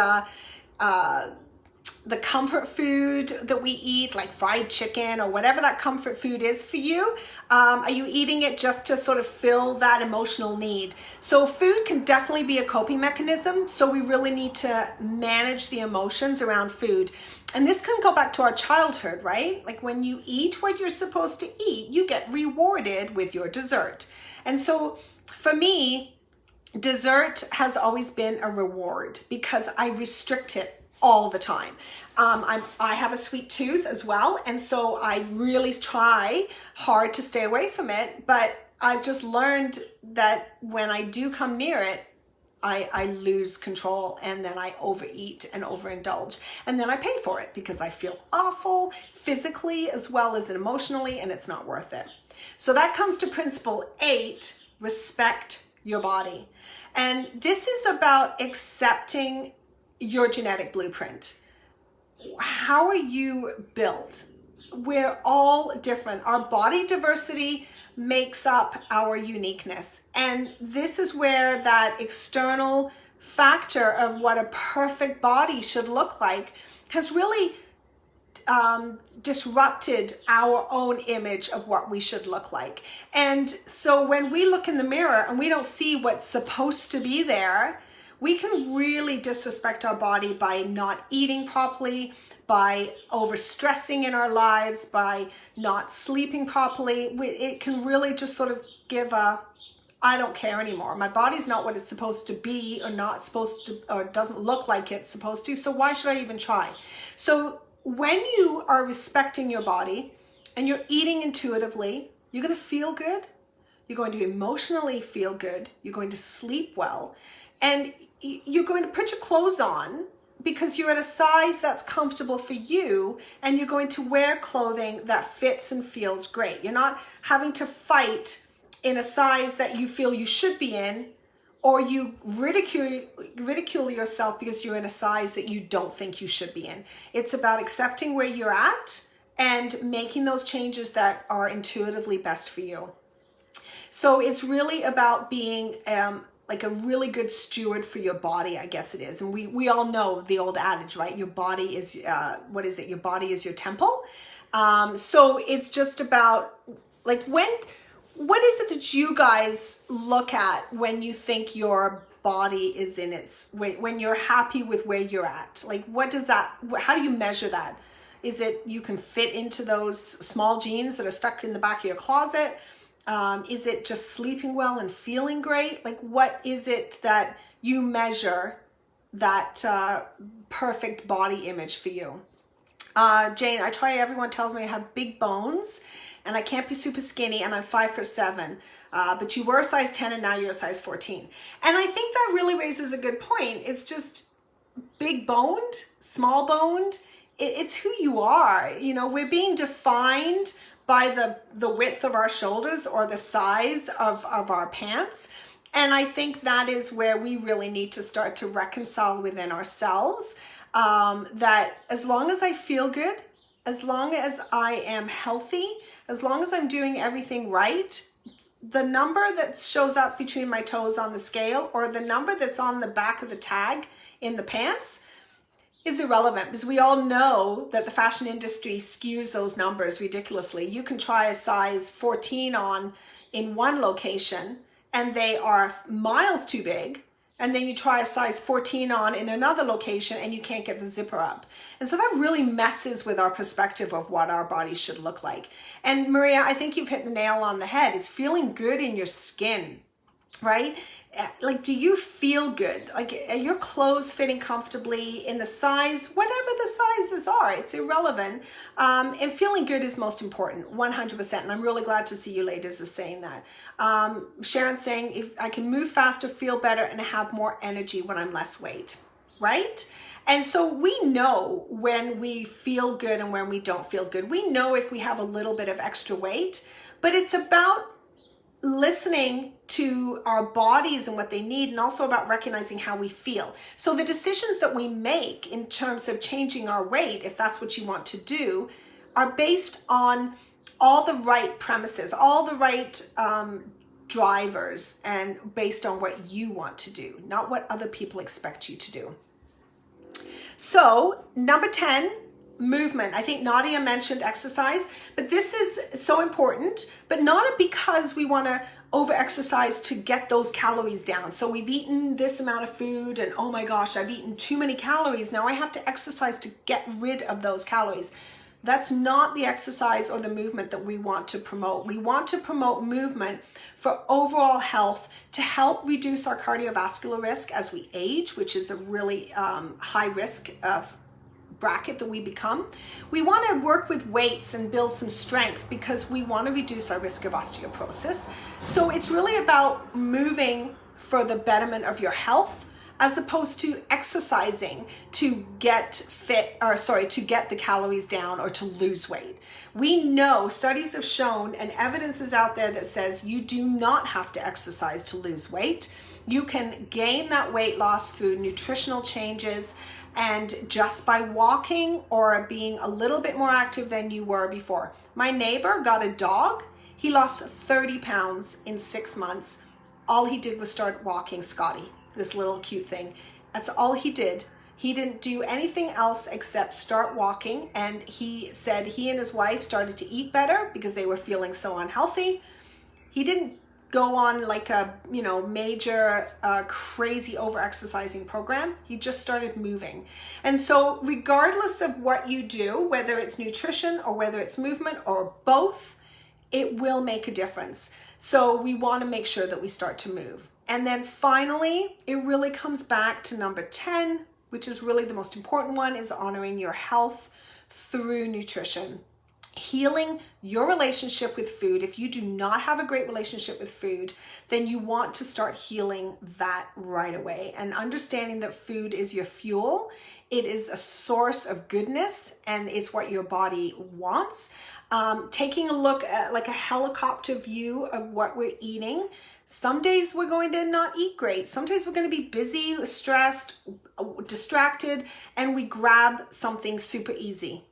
the comfort food that we eat, like fried chicken or whatever that comfort food is for you, are you eating it just to sort of fill that emotional need? So food can definitely be a coping mechanism. So we really need to manage the emotions around food. And this can go back to our childhood, right? Like when you eat what you're supposed to eat, you get rewarded with your dessert. And so for me, dessert has always been a reward because I restrict it all the time. I have a sweet tooth as well, and so I really try hard to stay away from it, but I've just learned that when I do come near it, I lose control, and then I overeat and overindulge, and then I pay for it because I feel awful physically as well as emotionally, and it's not worth it. So that comes to principle 8, respect your body. And this is about accepting your genetic blueprint. How are you built? We're all different. Our body diversity makes up our uniqueness. And this is where that external factor of what a perfect body should look like has really disrupted our own image of what we should look like. And so when we look in the mirror and we don't see what's supposed to be there, we can really disrespect our body by not eating properly, by overstressing in our lives, by not sleeping properly. It can really just sort of give a, I don't care anymore. My body's not what it's supposed to be, or not supposed to, or doesn't look like it's supposed to, so why should I even try? So when you are respecting your body and you're eating intuitively, you're going to feel good. You're going to emotionally feel good. You're going to sleep well. And you're going to put your clothes on because you're at a size that's comfortable for you, and you're going to wear clothing that fits and feels great. You're not having to fight in a size that you feel you should be in, or you ridicule yourself because you're in a size that you don't think you should be in. It's about accepting where you're at and making those changes that are intuitively best for you. So it's really about being like a really good steward for your body, I guess it is. And we all know the old adage, right? Your body is, what is it? Your body is your temple. So it's just about like what is it that you guys look at when you think your body is in its, when you're happy with where you're at? Like what does that, how do you measure that? Is it you can fit into those small jeans that are stuck in the back of your closet? Is it just sleeping well and feeling great? Like, what is it that you measure that perfect body image for you? Jane, everyone tells me I have big bones and I can't be super skinny, and I'm 5'7", but you were a size 10 and now you're a size 14. And I think that really raises a good point. It's just big boned, small boned. It's who you are. You know, we're being defined by the width of our shoulders or the size of our pants. And I think that is where we really need to start to reconcile within ourselves, that as long as I feel good, as long as I am healthy, as long as I'm doing everything right, the number that shows up between my toes on the scale or the number that's on the back of the tag in the pants is irrelevant, because we all know that the fashion industry skews those numbers ridiculously. You can try a size 14 on in one location and they are miles too big, and then you try a size 14 on in another location and you can't get the zipper up. And so that really messes with our perspective of what our bodies should look like. And Maria, I think you've hit the nail on the head. It's feeling good in your skin, right? Like, do you feel good? Like, are your clothes fitting comfortably in the size, whatever the sizes are, it's irrelevant. And feeling good is most important, 100%. And I'm really glad to see you ladies are saying that. Sharon's saying, if I can move faster, feel better, and have more energy when I'm less weight, right? And so we know when we feel good and when we don't feel good. We know if we have a little bit of extra weight, but it's about listening to our bodies and what they need, and also about recognizing how we feel. So the decisions that we make in terms of changing our weight, if that's what you want to do, are based on all the right premises, all the right drivers, and based on what you want to do, not what other people expect you to do. So number 10, movement. I think Nadia mentioned exercise, but this is so important, but not because we want to over exercise to get those calories down. So we've eaten this amount of food and oh my gosh, I've eaten too many calories. Now I have to exercise to get rid of those calories. That's not the exercise or the movement that we want to promote. We want to promote movement for overall health, to help reduce our cardiovascular risk as we age, which is a really high risk bracket that we become. We want to work with weights and build some strength because we want to reduce our risk of osteoporosis. So it's really about moving for the betterment of your health, as opposed to exercising to get to get the calories down or to lose weight. We know, studies have shown, and evidence is out there that says you do not have to exercise to lose weight. You can gain that weight loss through nutritional changes and just by walking or being a little bit more active than you were before. My neighbor got a dog. He lost 30 pounds in 6 months. All he did was start walking Scotty, this little cute thing. That's all he did. He didn't do anything else except start walking. And he said he and his wife started to eat better because they were feeling so unhealthy. He didn't go on like a major crazy over exercising program. He just started moving. And so regardless of what you do, whether it's nutrition or whether it's movement or both, it will make a difference. So we want to make sure that we start to move. And then finally, it really comes back to number 10, which is really the most important one, is honoring your health through nutrition. Healing your relationship with food. If you do not have a great relationship with food, then you want to start healing that right away, and understanding that food is your fuel. It is a source of goodness and it's what your body wants. Taking a look at like a helicopter view of what we're eating. Some days we're going to not eat great. Some days we're going to be busy, stressed, distracted, and we grab something super easy.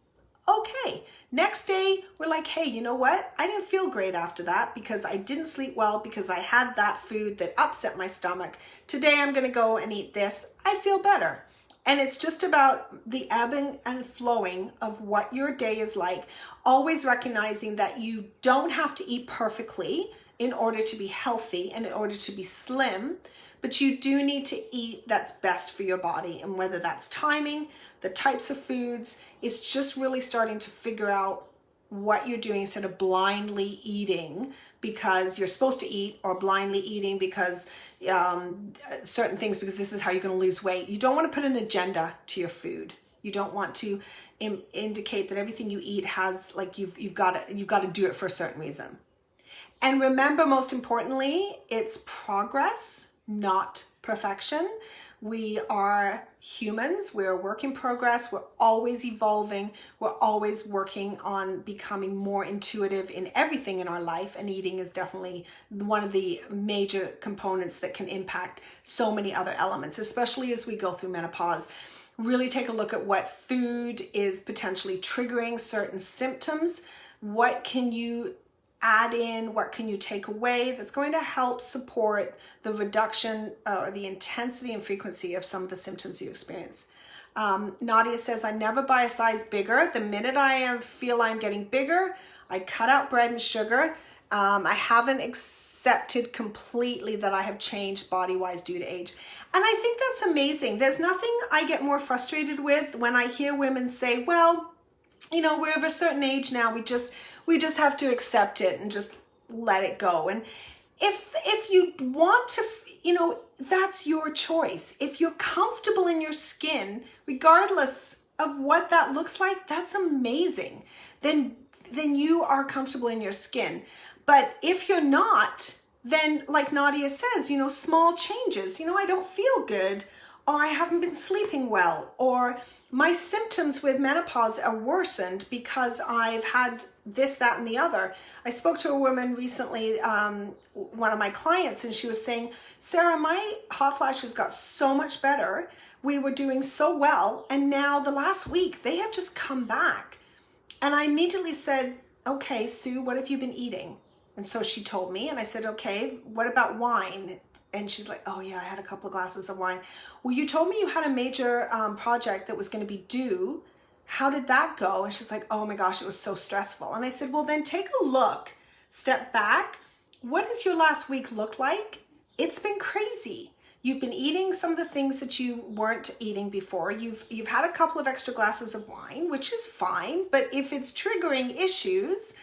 Okay. Next day, we're like, hey, you know what? I didn't feel great after that because I didn't sleep well because I had that food that upset my stomach. Today, I'm going to go and eat this. I feel better. And it's just about the ebbing and flowing of what your day is like, always recognizing that you don't have to eat perfectly in order to be healthy and in order to be slim, but you do need to eat that's best for your body. And whether that's timing, the types of foods, it's just really starting to figure out what you're doing instead of blindly eating because you're supposed to eat, or blindly eating because certain things, because this is how you're going to lose weight. You don't want to put an agenda to your food. You don't want to indicate that everything you eat has, like, you've got to do it for a certain reason. And remember, most importantly, it's progress, not perfection. We are humans. We're a work in progress. We're always evolving. We're always working on becoming more intuitive in everything in our life. And eating is definitely one of the major components that can impact so many other elements, especially as we go through menopause. Really take a look at what food is potentially triggering certain symptoms. What can you add in, what can you take away that's going to help support the reduction or the intensity and frequency of some of the symptoms you experience. Nadia says, I never buy a size bigger. The minute I feel I'm getting bigger, I cut out bread and sugar. I haven't accepted completely that I have changed body-wise due to age. And I think that's amazing. There's nothing I get more frustrated with when I hear women say, well, you know, we're of a certain age now, we just have to accept it and just let it go. And if you want to, you know, that's your choice. If you're comfortable in your skin, regardless of what that looks like, that's amazing. Then you are comfortable in your skin. But if you're not, then like Nadia says, you know, small changes, you know, I don't feel good, or I haven't been sleeping well, or my symptoms with menopause are worsened because I've had this, that, and the other. I spoke to a woman recently, one of my clients, and she was saying, Sarah, my hot flashes got so much better. We were doing so well. And now the last week, they have just come back. And I immediately said, okay, Sue, what have you been eating? And so she told me, and I said, okay, what about wine? And she's like, oh yeah, I had a couple of glasses of wine. Well, you told me you had a major project that was going to be due. How did that go? And she's like, oh my gosh, it was so stressful. And I said, well, then take a look, step back. What does your last week look like? It's been crazy. You've been eating some of the things that you weren't eating before. You've had a couple of extra glasses of wine, which is fine. But if it's triggering issues,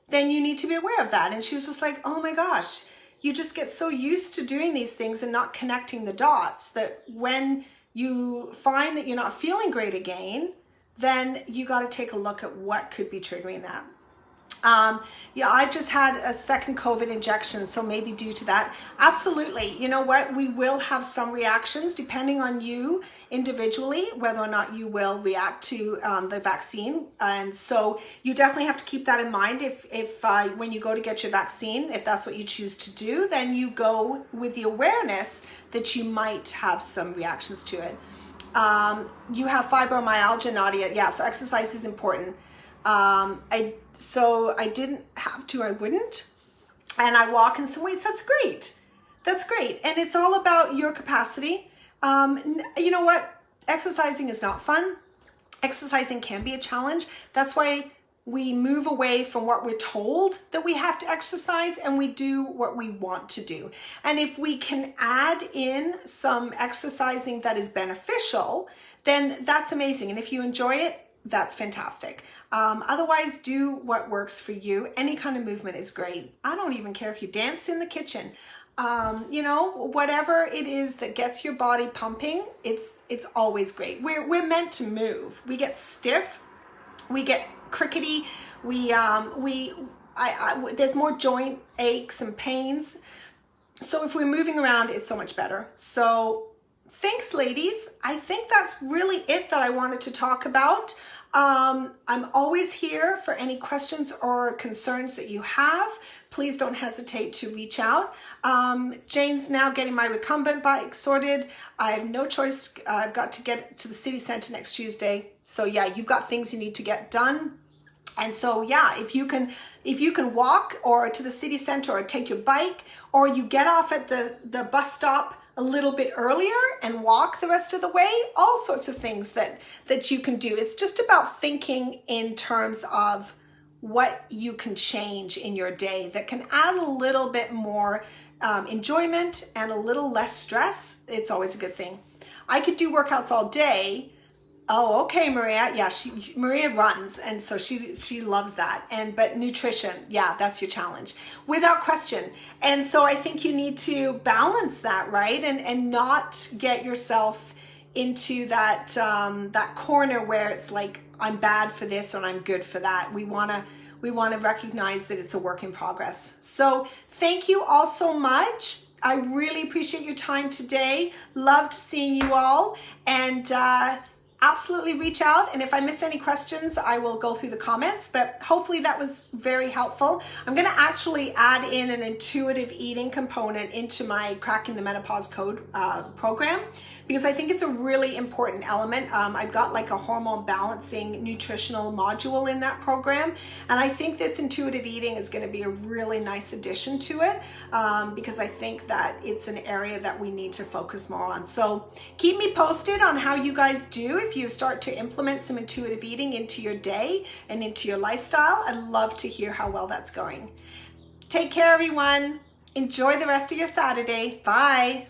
then you need to be aware of that. And she was just like, oh my gosh, you just get so used to doing these things and not connecting the dots that when you find that you're not feeling great again, then you got to take a look at what could be triggering that. Yeah, I've just had a second COVID injection, so maybe due to that. Absolutely. You know what? We will have some reactions depending on you individually, whether or not you will react to the vaccine. And so you definitely have to keep that in mind. If when you go to get your vaccine, if that's what you choose to do, then you go with the awareness that you might have some reactions to it. You have fibromyalgia, Nadia. Yeah, so exercise is important. I didn't have to, I wouldn't. And I walk in some ways. That's great. That's great. And it's all about your capacity. You know what? Exercising is not fun. Exercising can be a challenge. That's why we move away from what we're told that we have to exercise and we do what we want to do. And if we can add in some exercising that is beneficial, then that's amazing. And if you enjoy it, that's fantastic. Otherwise, do what works for you. Any kind of movement is great. I don't even care if you dance in the kitchen. You know, whatever it is that gets your body pumping, it's always great. We're meant to move. We get stiff, we get crickety, there's more joint aches and pains. So if we're moving around, it's so much better. So thanks, ladies. I think that's really it that I wanted to talk about. I'm always here for any questions or concerns that you have. Please don't hesitate to reach out. Jane's now getting my recumbent bike sorted. I have no choice. I've got to get to the city center next Tuesday. So yeah, you've got things you need to get done. And so yeah, if you can walk or to the city center or take your bike, or you get off at the bus stop a little bit earlier and walk the rest of the way, all sorts of things that you can do. It's just about thinking in terms of what you can change in your day that can add a little bit more enjoyment and a little less stress, it's always a good thing. I could do workouts all day. Oh, okay, Maria. Yeah, Maria runs, and so she loves that. But nutrition, yeah, that's your challenge, without question. And so I think you need to balance that, right? And not get yourself into that that corner where it's like, I'm bad for this or I'm good for that. We want to recognize that it's a work in progress. So thank you all so much. I really appreciate your time today. Loved seeing you all, and absolutely reach out. And if I missed any questions, I will go through the comments, but hopefully that was very helpful. I'm going to actually add in an intuitive eating component into my Cracking the Menopause Code program, because I think it's a really important element. I've got like a hormone balancing nutritional module in that program, and I think this intuitive eating is going to be a really nice addition to it, because I think that it's an area that we need to focus more on. So keep me posted on how you guys do if you start to implement some intuitive eating into your day and into your lifestyle. I'd love to hear how well that's going. Take care, everyone. Enjoy the rest of your Saturday. Bye.